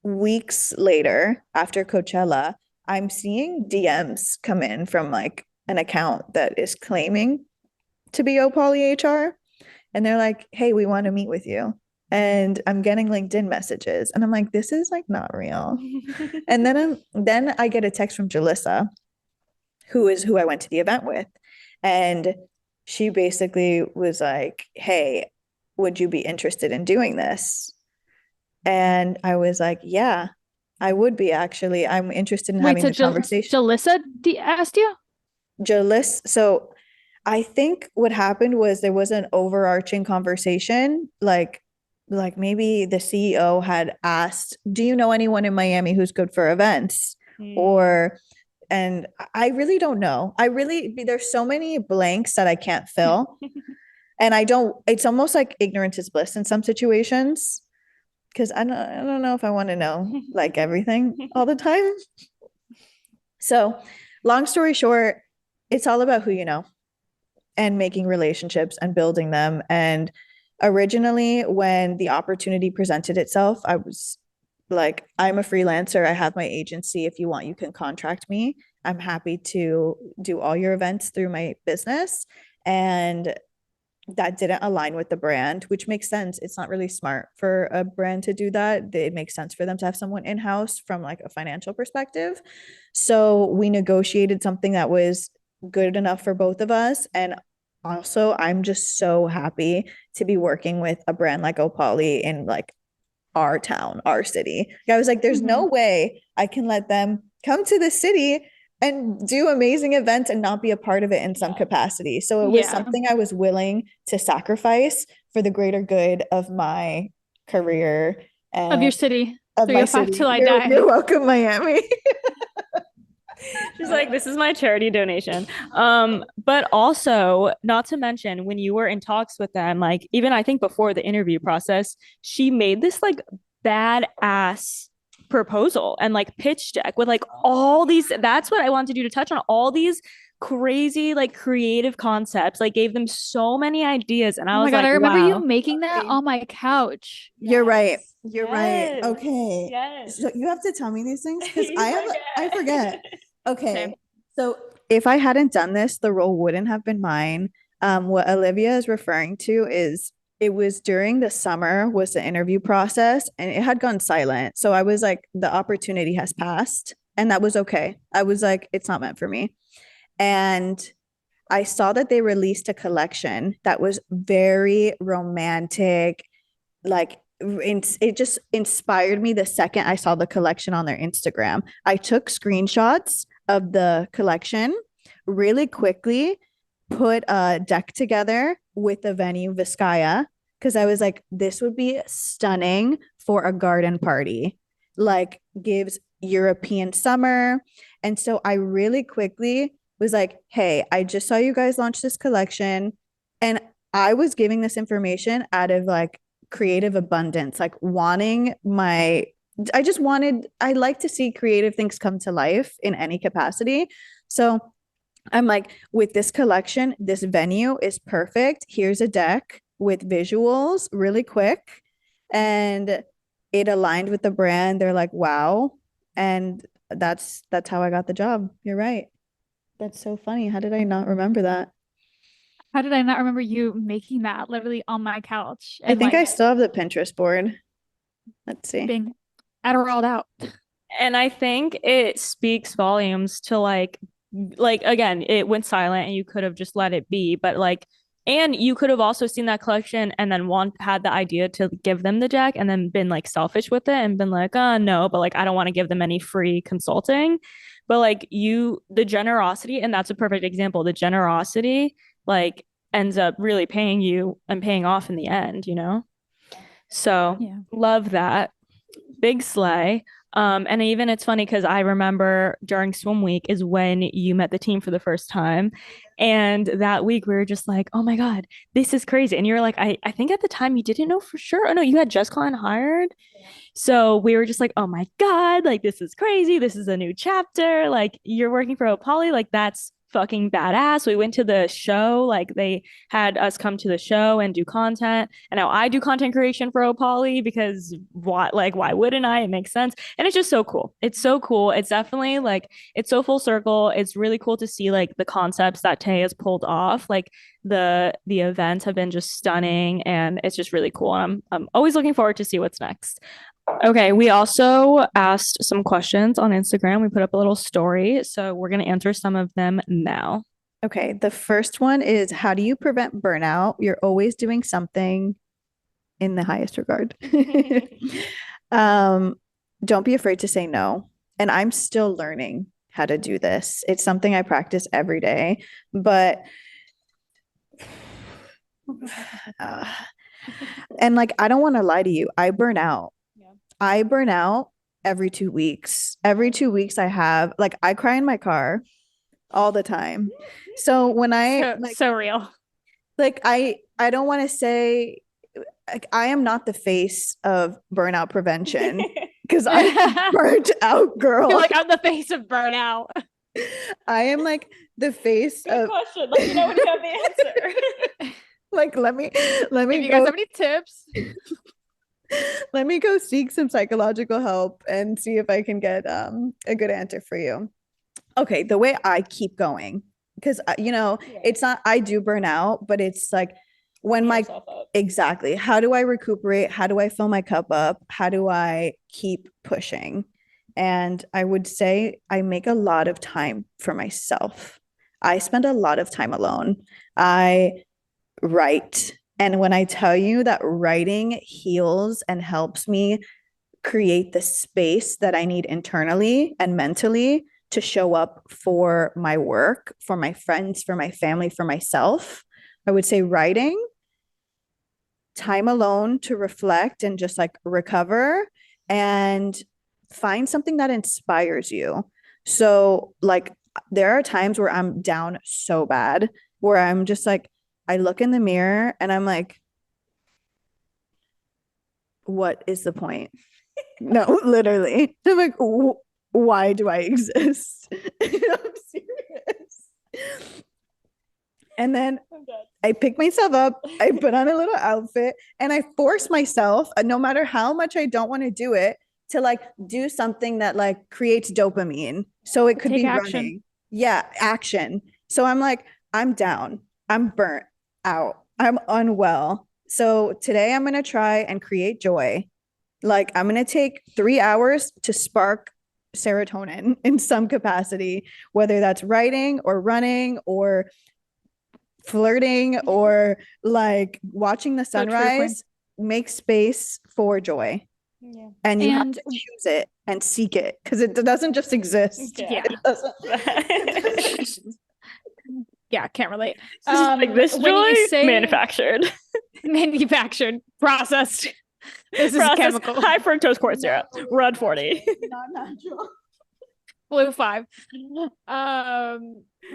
weeks later, after Coachella, I'm seeing DMs come in from like an account that is claiming to be Opoly HR. And they're like, hey, we want to meet with you. And I'm getting LinkedIn messages. And I'm like, this is like not real. And then I get a text from Jalissa, who I went to the event with. And she basically was like, hey, would you be interested in doing this? And I was like, yeah, I would be actually. I'm interested in wait, having so the conversation. Jalissa asked you? Jalissa, so I think what happened was there was an overarching conversation, like maybe the CEO had asked, "Do you know anyone in Miami who's good for events?" Or and I really don't know. There's so many blanks that I can't fill. And I don't, it's almost like ignorance is bliss in some situations because I don't know if I want to know like everything all the time. So, long story short, it's all about who you know and making relationships and building them. And originally, when the opportunity presented itself, I was like, I'm a freelancer. I have my agency. If you want, you can contract me. I'm happy to do all your events through my business. And that didn't align with the brand, which makes sense. It's not really smart for a brand to do that. It makes sense for them to have someone in-house from like a financial perspective. So we negotiated something that was good enough for both of us. And also, I'm just so happy to be working with a brand like Opoly in like our town, our city. I was like, there's no way I can let them come to the city and do amazing events and not be a part of it in some capacity. So it was something I was willing to sacrifice for the greater good of my career and Of your city. of my 305 city. till I die. You're welcome, Miami. She's like, this is my charity donation. But also, not to mention, when you were in talks with them, like even I think before the interview process, she made this like badass proposal and like pitch deck with like all these. That's what I wanted you to touch on. All these crazy like creative concepts, like gave them so many ideas. And I Oh my was God, like, I remember wow. you making that on my couch. You're right. You're right. Okay. So you have to tell me these things because I forget. Okay. Okay. So if I hadn't done this, the role wouldn't have been mine. What Olivia is referring to is it was during the summer was the interview process and it had gone silent. So I was like, the opportunity has passed, and that was okay. I was like, it's not meant for me. And I saw that they released a collection that was very romantic. Like it just inspired me the second I saw the collection on their Instagram. I took screenshots of the collection really quickly, put a deck together with the venue Vizcaya because I was like, this would be stunning for a garden party. Like gives European summer. And so I really quickly was like, hey, I just saw you guys launch this collection. And I was giving this information out of like creative abundance, like I like to see creative things come to life in any capacity. So I'm like, with this collection, this venue is perfect. Here's a deck with visuals really quick. And it aligned with the brand. They're like, wow. And that's how I got the job. You're right. That's so funny. How did I not remember that? How did I not remember you making that literally on my couch? I And think I like still have the Pinterest board. Let's see. being Adderalled out. And I think it speaks volumes to like again, it went silent and you could have just let it be, but like and you could have also seen that collection and then had the idea to give them the deck and then been like selfish with it and been like, oh no, but like I don't want to give them any free consulting. But like the generosity, and that's a perfect example. The generosity like ends up really paying you and paying off in the end, you know? So Yeah. love that. Big slay. And even it's funny because I remember during swim week is when you met the team for the first time. And that week we were just like, oh my God, this is crazy. And you're like, I think at the time you didn't know for sure. Oh no, you had just gotten hired. So we were just like, oh my God, like this is crazy. This is a new chapter. Like you're working for Opoly. Like that's fucking badass. We went to the show. Like they had us come to the show and do content. And now I do content creation for Opoly because why wouldn't I? It makes sense. And it's just so cool. It's so cool. It's definitely like it's so full circle. It's really cool to see like the concepts that Tay has pulled off. Like the events have been just stunning and it's just really cool. And I'm always looking forward to see what's next. Okay, we also asked some questions on Instagram. We put up a little story, so we're going to answer some of them now. Okay, the first one is how do you prevent burnout? You're always doing something in the highest regard. Don't be afraid to say no. And I'm still learning how to do this. It's something I practice every day, but and like I don't want to lie to you. I burn out. I burn out every 2 weeks. Every 2 weeks I have like I cry in my car all the time. So when I so real. Like I don't want to say like I am not the face of burnout prevention because I'm burnt out girl. You're like I'm the face of burnout. I am like the face Good of question. Let me know when you have the answer. like let me If you guys have any tips. Let me go seek some psychological help and see if I can get a good answer for you. Okay, the way I keep going, because it's not I do burn out, but it's like when my exactly, how do I recuperate? How do I fill my cup up? How do I keep pushing? And I would say I make a lot of time for myself. I spend a lot of time alone. I write. And when I tell you that writing heals and helps me create the space that I need internally and mentally to show up for my work, for my friends, for my family, for myself, I would say writing, time alone to reflect and just like recover and find something that inspires you. So, like, there are times where I'm down so bad, where I'm just like, I look in the mirror and I'm like, what is the point? No, literally. I'm like, why do I exist? I'm serious. And then I pick myself up, I put on a little outfit, and I force myself, no matter how much I don't want to do it, to like do something that like creates dopamine. So it could be action. running. Yeah, action. So I'm like, I'm down. I'm burnt out. I'm unwell. So today I'm going to try and create joy. Like, I'm going to take 3 hours to spark serotonin in some capacity, whether that's writing or running or flirting or like watching the So true, Quinn. sunrise. Make space for joy. Yeah. And you have And to choose it and seek it because it doesn't just exist. yeah. It doesn't. Yeah, can't relate. It's just like this When you joy say manufactured. manufactured, processed, this is Processed chemical. high fructose corn syrup. Run 40. Not natural. Blue 5.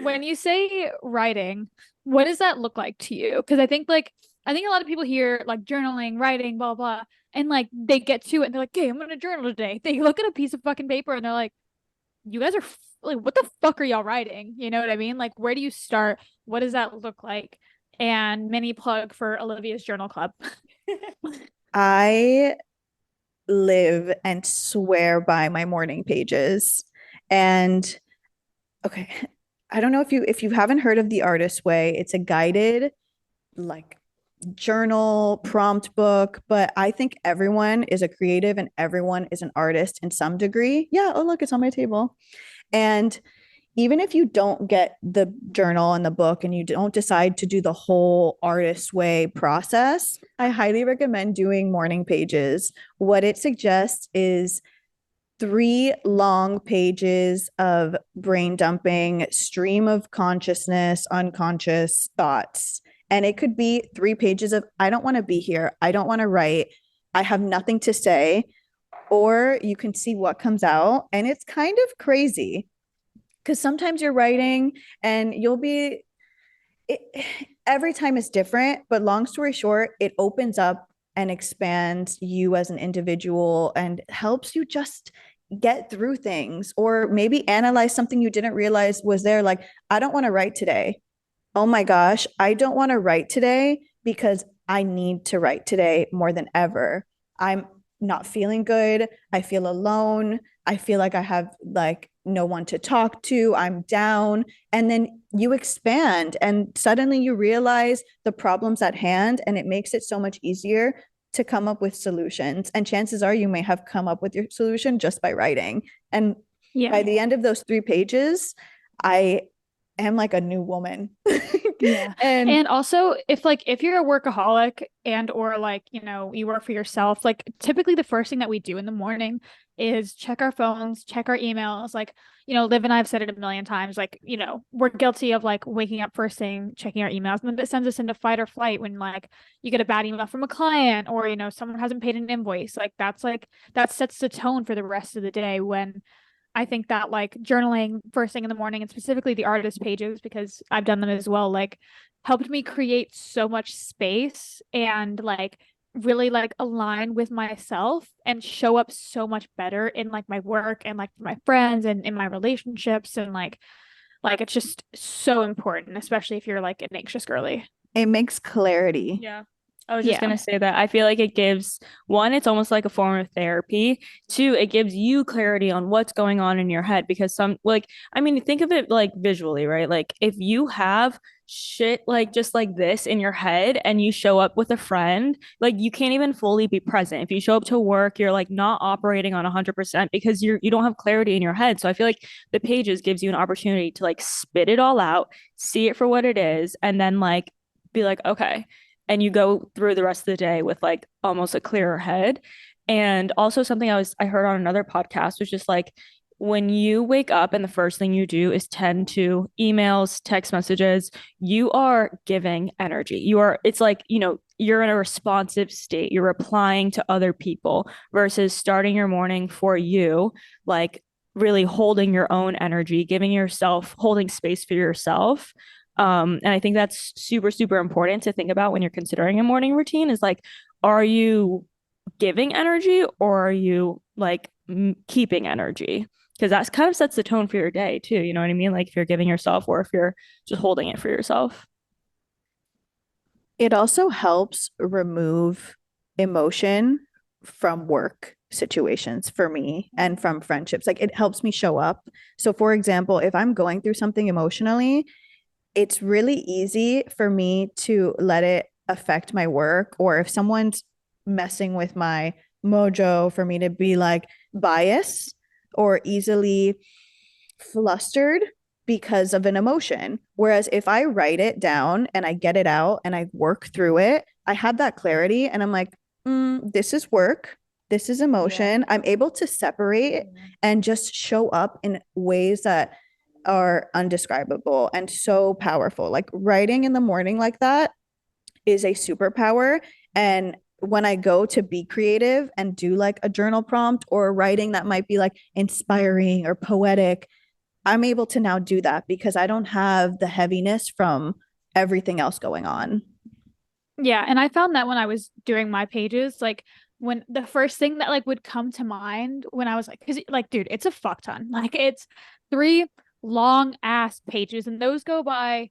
When you say writing, what does that look like to you? Because I think a lot of people hear like journaling, writing, blah blah, and like they get to it and they're like, "Okay, I'm gonna journal today." They look at a piece of fucking paper and they're like, "You guys are like, what the fuck are y'all writing?" You know what I mean? Like, where do you start? What does that look like? And mini plug for Olivia's journal club. I live and swear by my morning pages. And okay, I don't know if you haven't heard of the Artist Way. It's a guided like journal prompt book, but I think everyone is a creative and everyone is an artist in some degree. Yeah, oh look, it's on my table. And even if you don't get the journal and the book and you don't decide to do the whole artist way process, I highly recommend doing morning pages. What it suggests is 3 long pages of brain dumping, stream of consciousness, unconscious thoughts. And it could be 3 pages of, I don't want to be here. I don't want to write. I have nothing to say. Or you can see what comes out. And it's kind of crazy because sometimes you're writing and you'll be, it, every time is different. But long story short, it opens up and expands you as an individual and helps you just get through things or maybe analyze something you didn't realize was there. Like, I don't want to write today. Oh my gosh, I don't want to write today because I need to write today more than ever. I'm not feeling good. I feel alone. I feel like I have like no one to talk to. I'm down. And then you expand and suddenly you realize the problems at hand and it makes it so much easier to come up with solutions. And chances are you may have come up with your solution just by writing. And by the end of those 3 pages, I am like a new woman. Yeah. And also if you're a workaholic and or like, you know, you work for yourself, like typically the first thing that we do in the morning is check our phones, check our emails. Like, you know, Liv and I have said it a million times, like, you know, we're guilty of like waking up first thing, checking our emails, and then it sends us into fight or flight when like you get a bad email from a client or, you know, someone hasn't paid an invoice. Like that sets the tone for the rest of the day when I think that like journaling first thing in the morning and specifically the artist pages, because I've done them as well, like helped me create so much space and like really like align with myself and show up so much better in like my work and like my friends and in my relationships and like it's just so important, especially if you're like an anxious girly. It makes clarity. Yeah. I was just going to say that I feel like it gives one, it's almost like a form of therapy. Two, it gives you clarity on what's going on in your head because some like, I mean, think of it like visually, right? Like if you have shit like just like this in your head and you show up with a friend, like you can't even fully be present. If you show up to work, you're like not operating on 100% because you don't have clarity in your head. So I feel like the pages gives you an opportunity to like spit it all out, see it for what it is, and then like be like, okay, and you go through the rest of the day with like almost a clearer head. And also something I heard on another podcast was just like when you wake up and the first thing you do is tend to emails, text messages, you are giving energy. It's like, you know, you're in a responsive state. You're replying to other people versus starting your morning for you, like really holding your own energy, giving yourself, holding space for yourself. And I think that's super, super important to think about when you're considering a morning routine is like, are you giving energy or are you like keeping energy? Because that kind of sets the tone for your day too. You know what I mean? Like if you're giving yourself or if you're just holding it for yourself. It also helps remove emotion from work situations for me and from friendships. Like it helps me show up. So for example, if I'm going through something emotionally, it's really easy for me to let it affect my work, or if someone's messing with my mojo, for me to be like biased or easily flustered because of an emotion. Whereas if I write it down and I get it out and I work through it, I have that clarity and I'm like, this is work. This is emotion. I'm able to separate and just show up in ways that are undescribable and so powerful. Like writing in the morning like that is a superpower. And when I go to be creative and do like a journal prompt or writing that might be like inspiring or poetic, I'm able to now do that because I don't have the heaviness from everything else going on. Yeah, and I found that when I was doing my pages, like when the first thing that like would come to mind when I was like, because like, dude, it's a fuck ton. Like it's 3 long ass pages, and those go by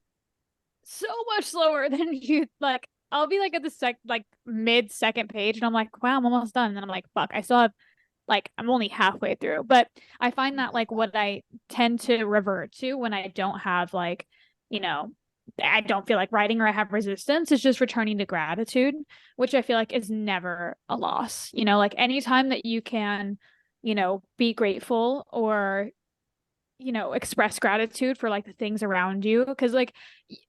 so much slower than you like. I'll be like at the like mid second page, and I'm like, wow, I'm almost done. And then I'm like, fuck, I still have like I'm only halfway through. But I find that like what I tend to revert to when I don't have like, you know, I don't feel like writing or I have resistance is just returning to gratitude, which I feel like is never a loss. You know, like anytime that you can, you know, be grateful or, you know, express gratitude for like the things around you. Cause like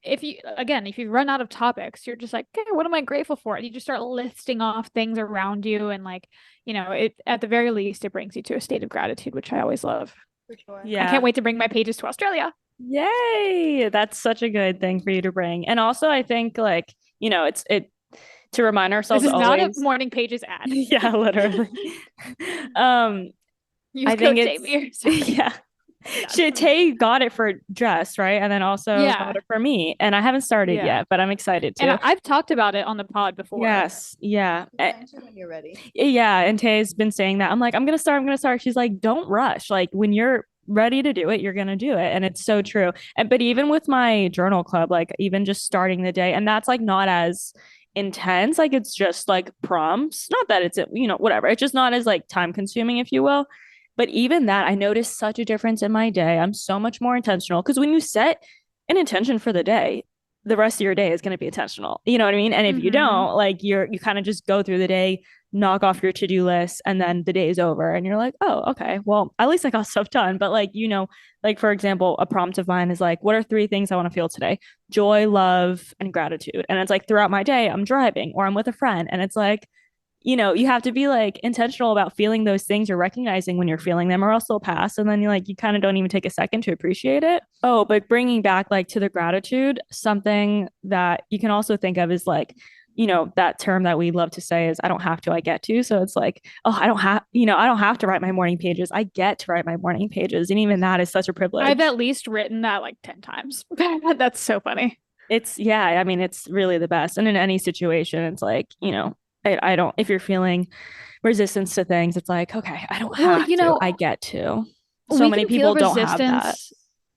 if you run out of topics, you're just like, okay, what am I grateful for? And you just start listing off things around you. And like, you know, it at the very least, it brings you to a state of gratitude, which I always love. For sure. I can't wait to bring my pages to Australia. Yay! That's such a good thing for you to bring. And also I think like, you know, it's to remind ourselves This is not a always. morning pages ad. Yeah, literally. Use I think code it's Taymirs. yeah. Tay got it for dress, right? And then also got it for me. And I haven't started yet, but I'm excited to. And I've talked about it on the pod before. Yes. Yeah. When you're ready. Yeah. And Tay's been saying that. I'm like, I'm gonna start. She's like, don't rush. Like when you're ready to do it, you're gonna do it. And it's so true. And but even with my journal club, like even just starting the day, and that's like not as intense. Like it's just like prompts. Not that it's, you know, whatever. It's just not as like time consuming, if you will. But even that, I noticed such a difference in my day. I'm so much more intentional because when you set an intention for the day, the rest of your day is going to be intentional. You know what I mean? And if you don't, like you kind of just go through the day, knock off your to-do list, and then the day is over and you're like, oh, okay, well, at least I got stuff done. But like, you know, like for example, a prompt of mine is like, what are 3 things I want to feel today? Joy, love, and gratitude. And it's like throughout my day, I'm driving or I'm with a friend, and it's like, you know, you have to be like intentional about feeling those things or recognizing when you're feeling them, or else they'll pass. And then you kind of don't even take a second to appreciate it. Oh, but bringing back like to the gratitude, something that you can also think of is like, you know, that term that we love to say is I don't have to, I get to. So it's like, oh, I don't have to write my morning pages. I get to write my morning pages. And even that is such a privilege. I've at least written that like 10 times. That's so funny. It's, yeah, I mean, it's really the best. And in any situation, it's like, you know, I don't, if you're feeling resistance to things, it's like, okay, I don't have to, I get to. So many people don't have that.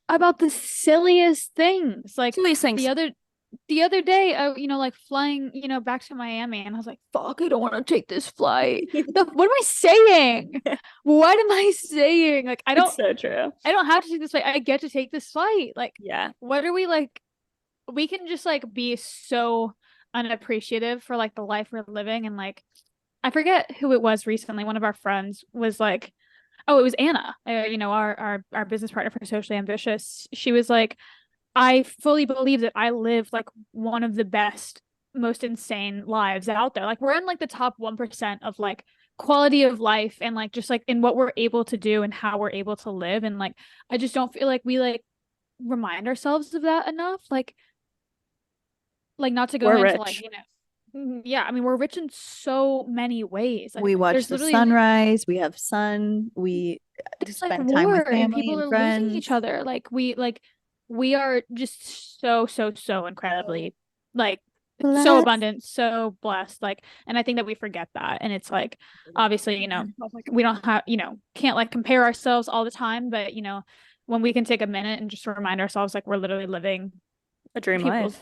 About the silliest things. Like silliest things. The other day, you know, like flying, you know, back to Miami, and I was like, fuck, I don't want to take this flight. What am I saying? What am I saying? Like, It's so true. I don't have to take this flight. I get to take this flight. Like, yeah. What are we like? We can just like be so unappreciative for like the life we're living. And like, I forget who it was recently. One of our friends was like, oh, it was Anna, you know, our business partner for Socially Ambitious. She was like, I fully believe that I live like one of the best, most insane lives out there. Like we're in like the top 1% of like quality of life and like just like in what we're able to do and how we're able to live. And like, I just don't feel like we like remind ourselves of that enough. Like not to go we're into rich. like, you know, yeah, I mean, we're rich in so many ways. Like, we watch the sunrise, we have sun, we spend time with family and people are friends. Losing each other. Like we are just so incredibly like blessed. So abundant, so blessed. Like, and I think that we forget that. And it's like, obviously, you know, we don't have, you know, can't like compare ourselves all the time, but you know, when we can take a minute and just remind ourselves, like we're literally living a dream life,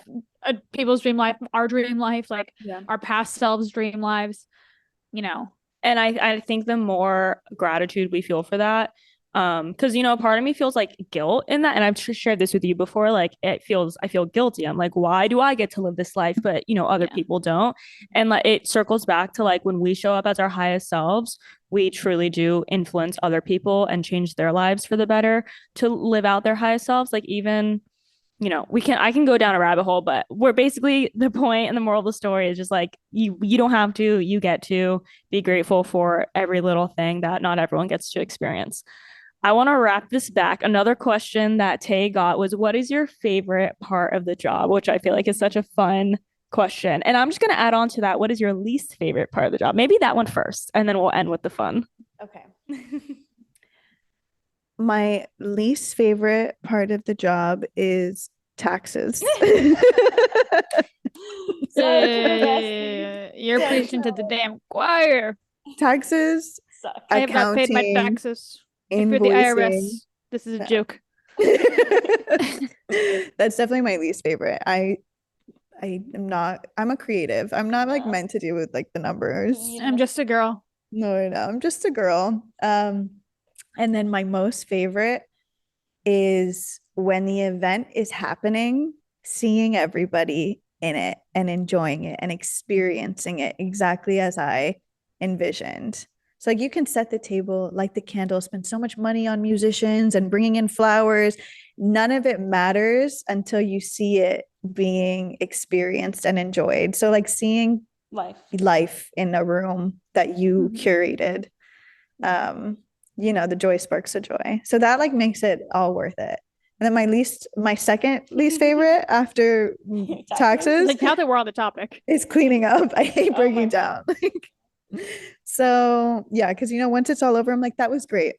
people's dream life, our dream life, like our past selves' dream lives, you know, And I think the more gratitude we feel for that, because part of me feels like guilt in that, and I've shared this with you before. Like I feel guilty. I'm like, why do I get to live this life, but other people don't? And like it circles back to like when we show up as our highest selves, we truly do influence other people and change their lives for the better to live out their highest selves. Like even I can go down a rabbit hole, but we're basically the point and the moral of the story is just like you don't have to, you get to be grateful for every little thing that not everyone gets to experience. I want to wrap this back. Another question that Tay got was, what is your favorite part of the job? Which I feel like is such a fun question. And I'm just going to add on to that. What is your least favorite part of the job? Maybe that one first, and then we'll end with the fun. Okay. My least favorite part of the job is taxes. You're preaching to the damn choir. Taxes, Suck. I have not paid my accounting, taxes. If you're the IRS, this is a joke. That's definitely my least favorite. I'm a creative. I'm not like meant to do with like the numbers. I'm just a girl. No, I'm just a girl. And then my most favorite is when the event is happening, seeing everybody in it and enjoying it and experiencing it exactly as I envisioned. So like you can set the table, light the candles, spend so much money on musicians and bringing in flowers. None of it matters until you see it being experienced and enjoyed. So like seeing life in a room that you curated. The joy sparks the joy. So that like makes it all worth it. And then my second least favorite after taxes. Like now that we're on the topic, is cleaning up. I hate breaking down. So yeah, because once it's all over, I'm like, that was great.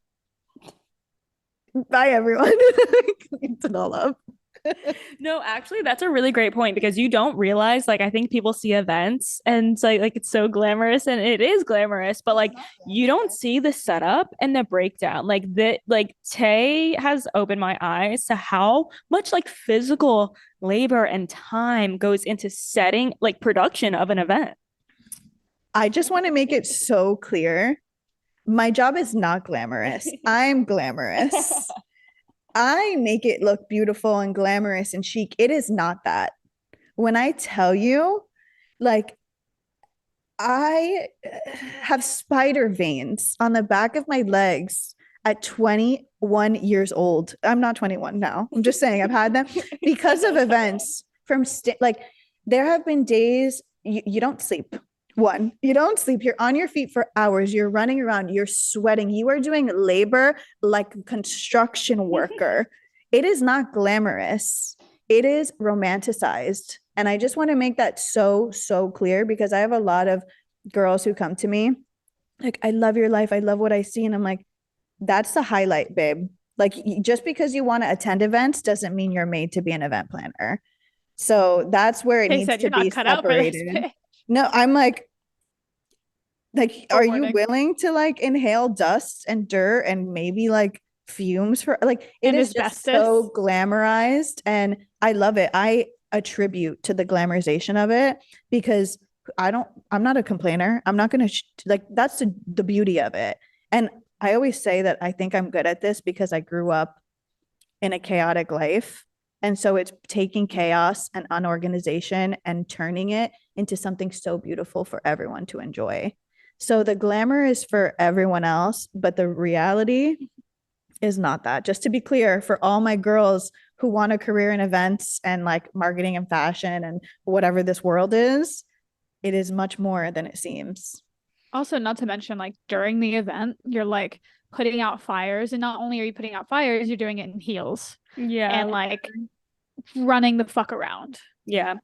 Bye everyone. Cleans it all up. No, actually, that's a really great point because you don't realize, like, I think people see events and it's like it's so glamorous and it is glamorous, but like you don't see the setup and the breakdown. Like Tay has opened my eyes to how much like physical labor and time goes into setting like production of an event. I just want to make it so clear. My job is not glamorous. I'm glamorous. I make it look beautiful and glamorous and chic. It is not that. When I tell you, like, I have spider veins on the back of my legs at 21 years old. I'm not 21 now. I'm just saying I've had them because of events from like there have been days you don't sleep. You don't sleep. You're on your feet for hours. You're running around. You're sweating. You are doing labor like a construction worker. It is not glamorous. It is romanticized. And I just want to make that so, so clear because I have a lot of girls who come to me like, I love your life. I love what I see. And I'm like, that's the highlight, babe. Like, just because you want to attend events doesn't mean you're made to be an event planner. So that's where it needs to be separated. No, I'm like, are you willing to like inhale dust and dirt and maybe like fumes for like it is just so glamorized and I love it. I attribute to the glamorization of it because I'm not a complainer. I'm not going to like that's the beauty of it. And I always say that I think I'm good at this because I grew up in a chaotic life. And so it's taking chaos and unorganization and turning it into something so beautiful for everyone to enjoy. So the glamour is for everyone else, but the reality is not that. Just to be clear, for all my girls who want a career in events and like marketing and fashion and whatever this world is, it is much more than it seems. Also, not to mention, like during the event, you're like putting out fires, and not only are you putting out fires, you're doing it in heels. Yeah. And like running the fuck around. Yeah.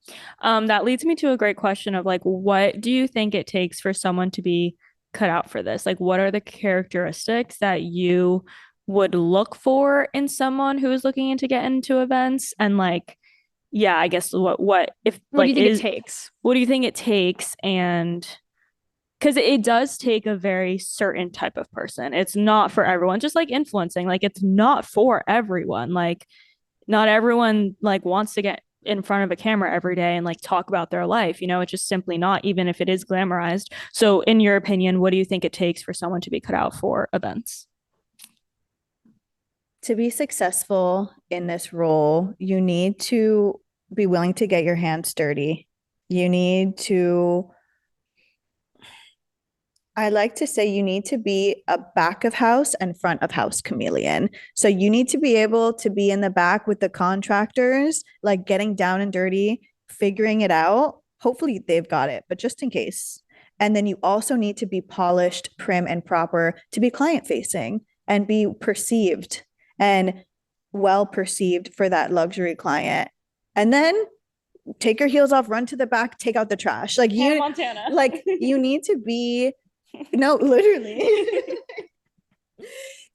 That leads me to a great question of like, what do you think it takes for someone to be cut out for this? Like, what are the characteristics that you would look for in someone who is looking into get into events? And like, yeah, I guess what if what do you think it takes? What do you think it takes? And because it does take a very certain type of person. It's not for everyone, just like influencing, like it's not for everyone. Like not everyone like wants to get in front of a camera every day and like talk about their life. It's just simply not, even if it is glamorized. So in your opinion, what do you think it takes for someone to be cut out for events? To be successful in this role, you need to be willing to get your hands dirty. You need to, I like to say, you need to be a back of house and front of house chameleon. So you need to be able to be in the back with the contractors, like getting down and dirty, figuring it out. Hopefully they've got it, but just in case. And then you also need to be polished, prim, and proper to be client facing and be perceived and well perceived for that luxury client. And then take your heels off, run to the back, take out the trash. Like Montana. like you need to be, no, literally.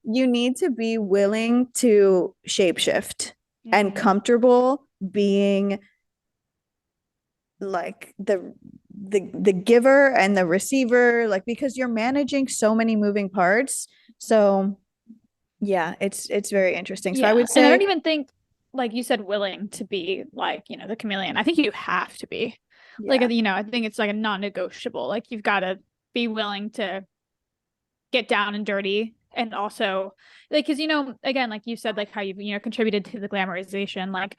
You need to be willing to shapeshift and comfortable being like the giver and the receiver, like, because you're managing so many moving parts. So yeah, it's very interesting. So I would say, and I don't even think, like you said, willing to be like, the chameleon. I think you have to be like, I think it's like a non-negotiable. Like you've got to be willing to get down and dirty. And also like, because, again, like you said, like how you've, contributed to the glamorization, like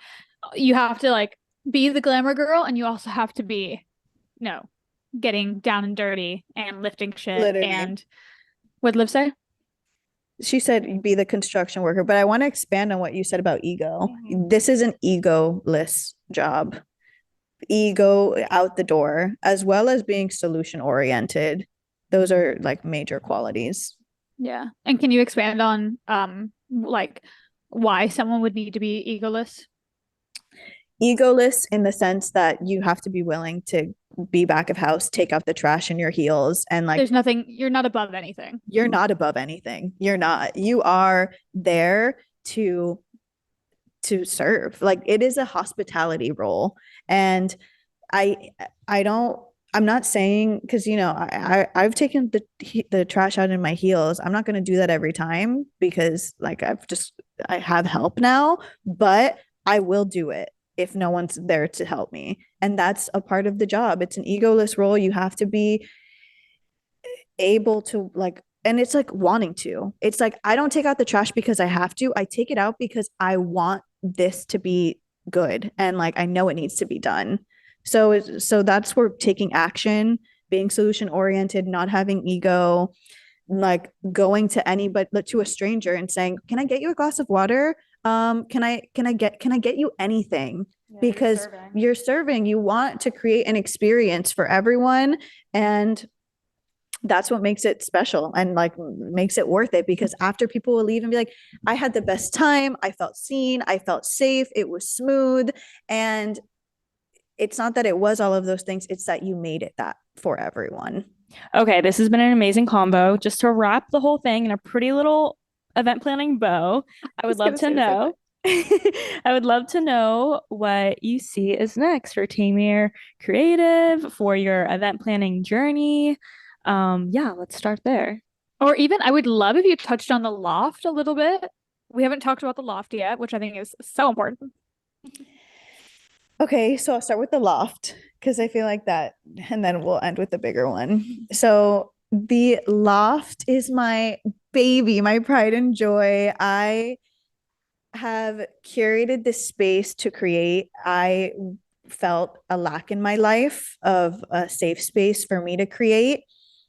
you have to like be the glamour girl, and you also have to be, getting down and dirty and lifting shit. Literally. And what Liv say? She said be the construction worker, but I want to expand on what you said about ego. This is an egoless job. Ego out the door, as well as being solution oriented. Those are like major qualities. Yeah. And can you expand on like why someone would need to be egoless? Egoless in the sense that you have to be willing to be back of house, take out the trash in your heels, and like you're not above anything. You're not above anything. You're not. You are there to serve. Like it is a hospitality role. And I'm not saying, because I've taken the trash out in my heels. I'm not going to do that every time because like I have help now, but I will do it if no one's there to help me. And that's a part of the job. It's an egoless role. You have to be able to like, and it's like wanting to. It's like, I don't take out the trash because I have to. I take it out because I want this to be good. And like, I know it needs to be done. So that's where taking action, being solution oriented, not having ego, like going to anybody, to a stranger and saying, can I get you a glass of water? Can I get you anything? Yeah, because you're serving, you want to create an experience for everyone. And that's what makes it special and like makes it worth it, because after people will leave and be like, I had the best time. I felt seen. I felt safe. It was smooth. And it's not that it was all of those things. It's that you made it that for everyone. Okay, this has been an amazing combo. Just to wrap the whole thing in a pretty little event planning bow, I would love to know. I would love to know what you see is next for Taymir Creative, for your event planning journey. Yeah, let's start there. Or even I would love if you touched on the loft a little bit. We haven't talked about the loft yet, which I think is so important. Okay, so I'll start with the loft because I feel like that, and then we'll end with the bigger one. So the loft is my baby, my pride and joy. I have curated this space to create. I felt a lack in my life of a safe space for me to create.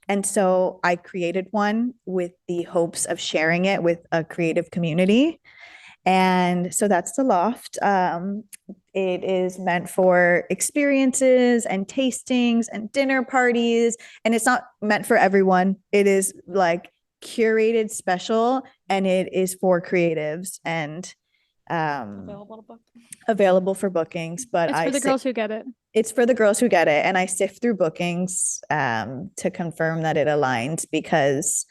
And so I created one with the hopes of sharing it with a creative community. And so that's the loft. It is meant for experiences and tastings and dinner parties. And it's not meant for everyone. It is like curated special, and it is for creatives and available for bookings. But it's for the girls who get it. It's for the girls who get it. And I sift through bookings to confirm that it aligns, because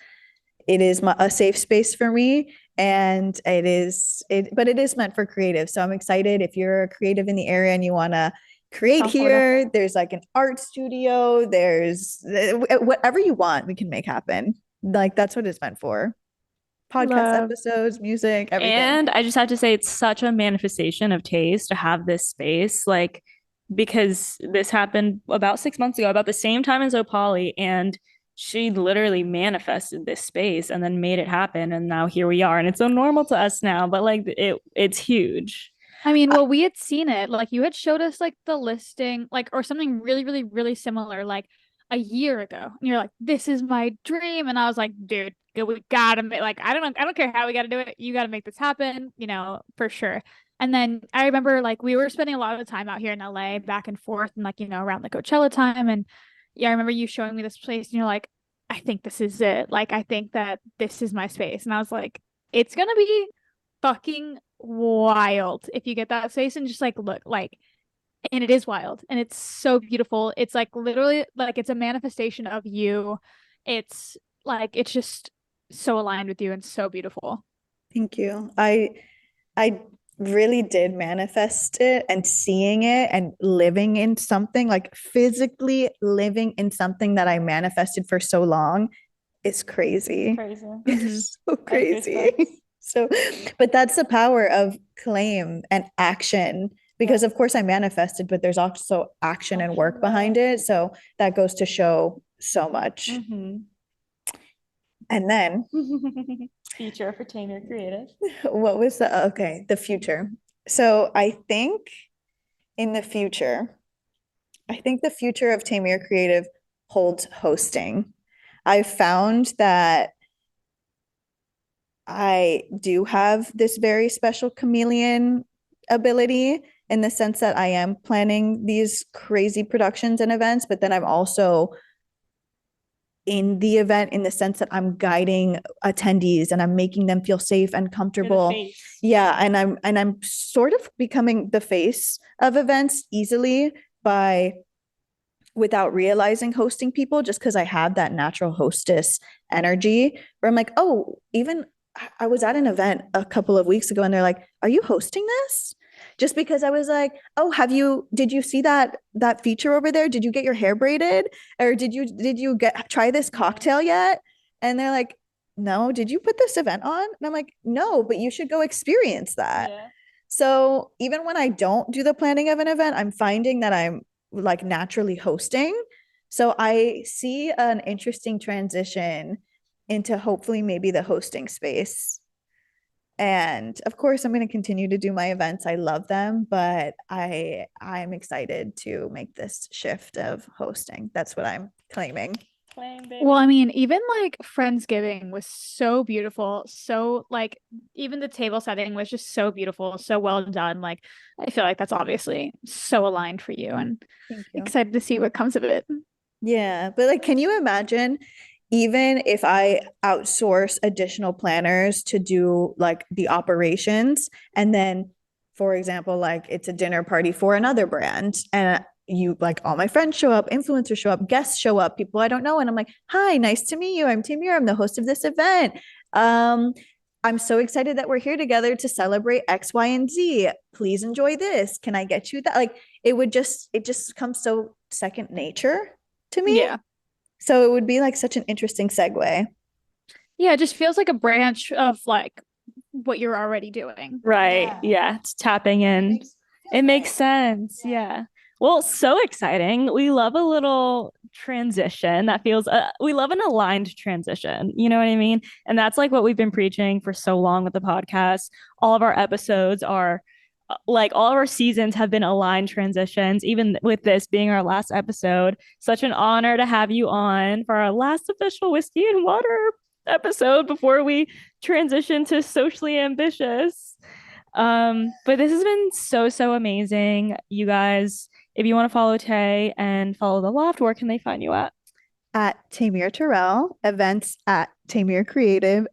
it is a safe space for me. And but it is meant for creative. So I'm excited. If you're a creative in the area and you want to create here, there's like an art studio, there's whatever you want, we can make happen. Like that's what it's meant for. podcast Love. episodes, music, everything. And I just have to say, it's such a manifestation of taste to have this space, like, because this happened about 6 months ago, about the same time as Opali, and she literally manifested this space and then made it happen, and now here we are, and it's so normal to us now, but like it's huge. I mean, well, we had seen it. Like you had showed us like the listing, like or something really, really, really similar, like a year ago. And you're like, "This is my dream," and I was like, "Dude, we gotta make like I don't care how we gotta do it. You gotta make this happen, for sure." And then I remember like we were spending a lot of time out here in LA, back and forth, and like around the Coachella time. And yeah, I remember you showing me this place, and you're like, "I think this is it. Like, I think that this is my space." And I was like, "It's gonna be fucking wild if you get that space and just like look like." And it is wild and it's so beautiful. It's like literally like it's a manifestation of you. It's like it's just so aligned with you and so beautiful. Thank you. I really did manifest it, and seeing it and living in something, like physically living in something that I manifested for so long is crazy. Crazy. It's so crazy. So, but that's the power of claim and action, because of course I manifested, but there's also action and work behind it. So that goes to show so much. And then Future for Taymir Creative. what was the future? So I think the future of Taymir Creative holds hosting. I found that I do have this very special chameleon ability, in the sense that I am planning these crazy productions and events, but then I'm also in the event in the sense that I'm guiding attendees and I'm making them feel safe and comfortable. Yeah, and I'm sort of becoming the face of events easily without realizing, hosting people, just because I have that natural hostess energy where I'm like, oh, even I was at an event a couple of weeks ago and they're like, are you hosting this? Just because I was like, oh, did you see that feature over there? Did you get your hair braided? Or did you try this cocktail yet? And they're like, no, did you put this event on? And I'm like, no, but you should go experience that. Yeah. So even when I don't do the planning of an event, I'm finding that I'm like naturally hosting. So I see an interesting transition into hopefully maybe the hosting space. And of course, I'm going to continue to do my events. I love them, but I'm excited to make this shift of hosting. That's what I'm claiming. Well, I mean, even like Friendsgiving was so beautiful. So like even the table setting was just so beautiful, so well done. Like I feel like that's obviously so aligned for you, and excited to see what comes of it. Yeah, but like, can you imagine even if I outsource additional planners to do like the operations, and then, for example, like it's a dinner party for another brand, and you like all my friends show up, influencers show up, guests show up, people I don't know, and I'm like, hi, nice to meet you. I'm Taymir. I'm the host of this event. I'm so excited that we're here together to celebrate X, Y, and Z. Please enjoy this. Can I get you that? Like it just comes so second nature to me. Yeah. So it would be like such an interesting segue. Yeah, it just feels like a branch of like what you're already doing. Right. Yeah. It's tapping in. It makes sense. Yeah. Well, so exciting. We love a little transition that feels, we love an aligned transition. You know what I mean? And that's like what we've been preaching for so long with the podcast. All of our episodes are like all of our seasons have been aligned transitions, even with this being our last episode. Such an honor to have you on for our last official Whiskey and Water episode before we transition to Socially Ambitious. But this has been so amazing. You guys, if you want to follow Tay and follow The Loft, where can they find you at? At Taymir Terrell, events at Taymir Creative,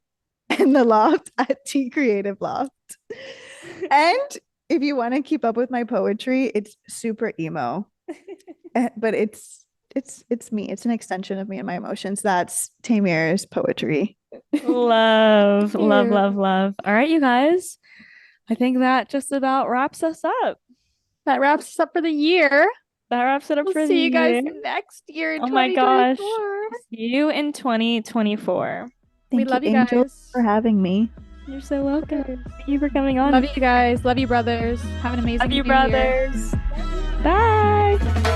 and The Loft at T Creative Loft. And if you want to keep up with my poetry, it's super emo. But it's me. It's an extension of me and my emotions. That's Taymir's poetry. Love. All right, you guys. I think that just about wraps us up. That wraps us up for the year. That wraps it up for the year. See you guys next year in 2024. My gosh. See you in 2024. We Thank love you Angel, guys. for having me. You're so welcome. Thank you for coming on. Love you guys. Love you, brothers. Have an amazing Love you, new year. brothers. Bye.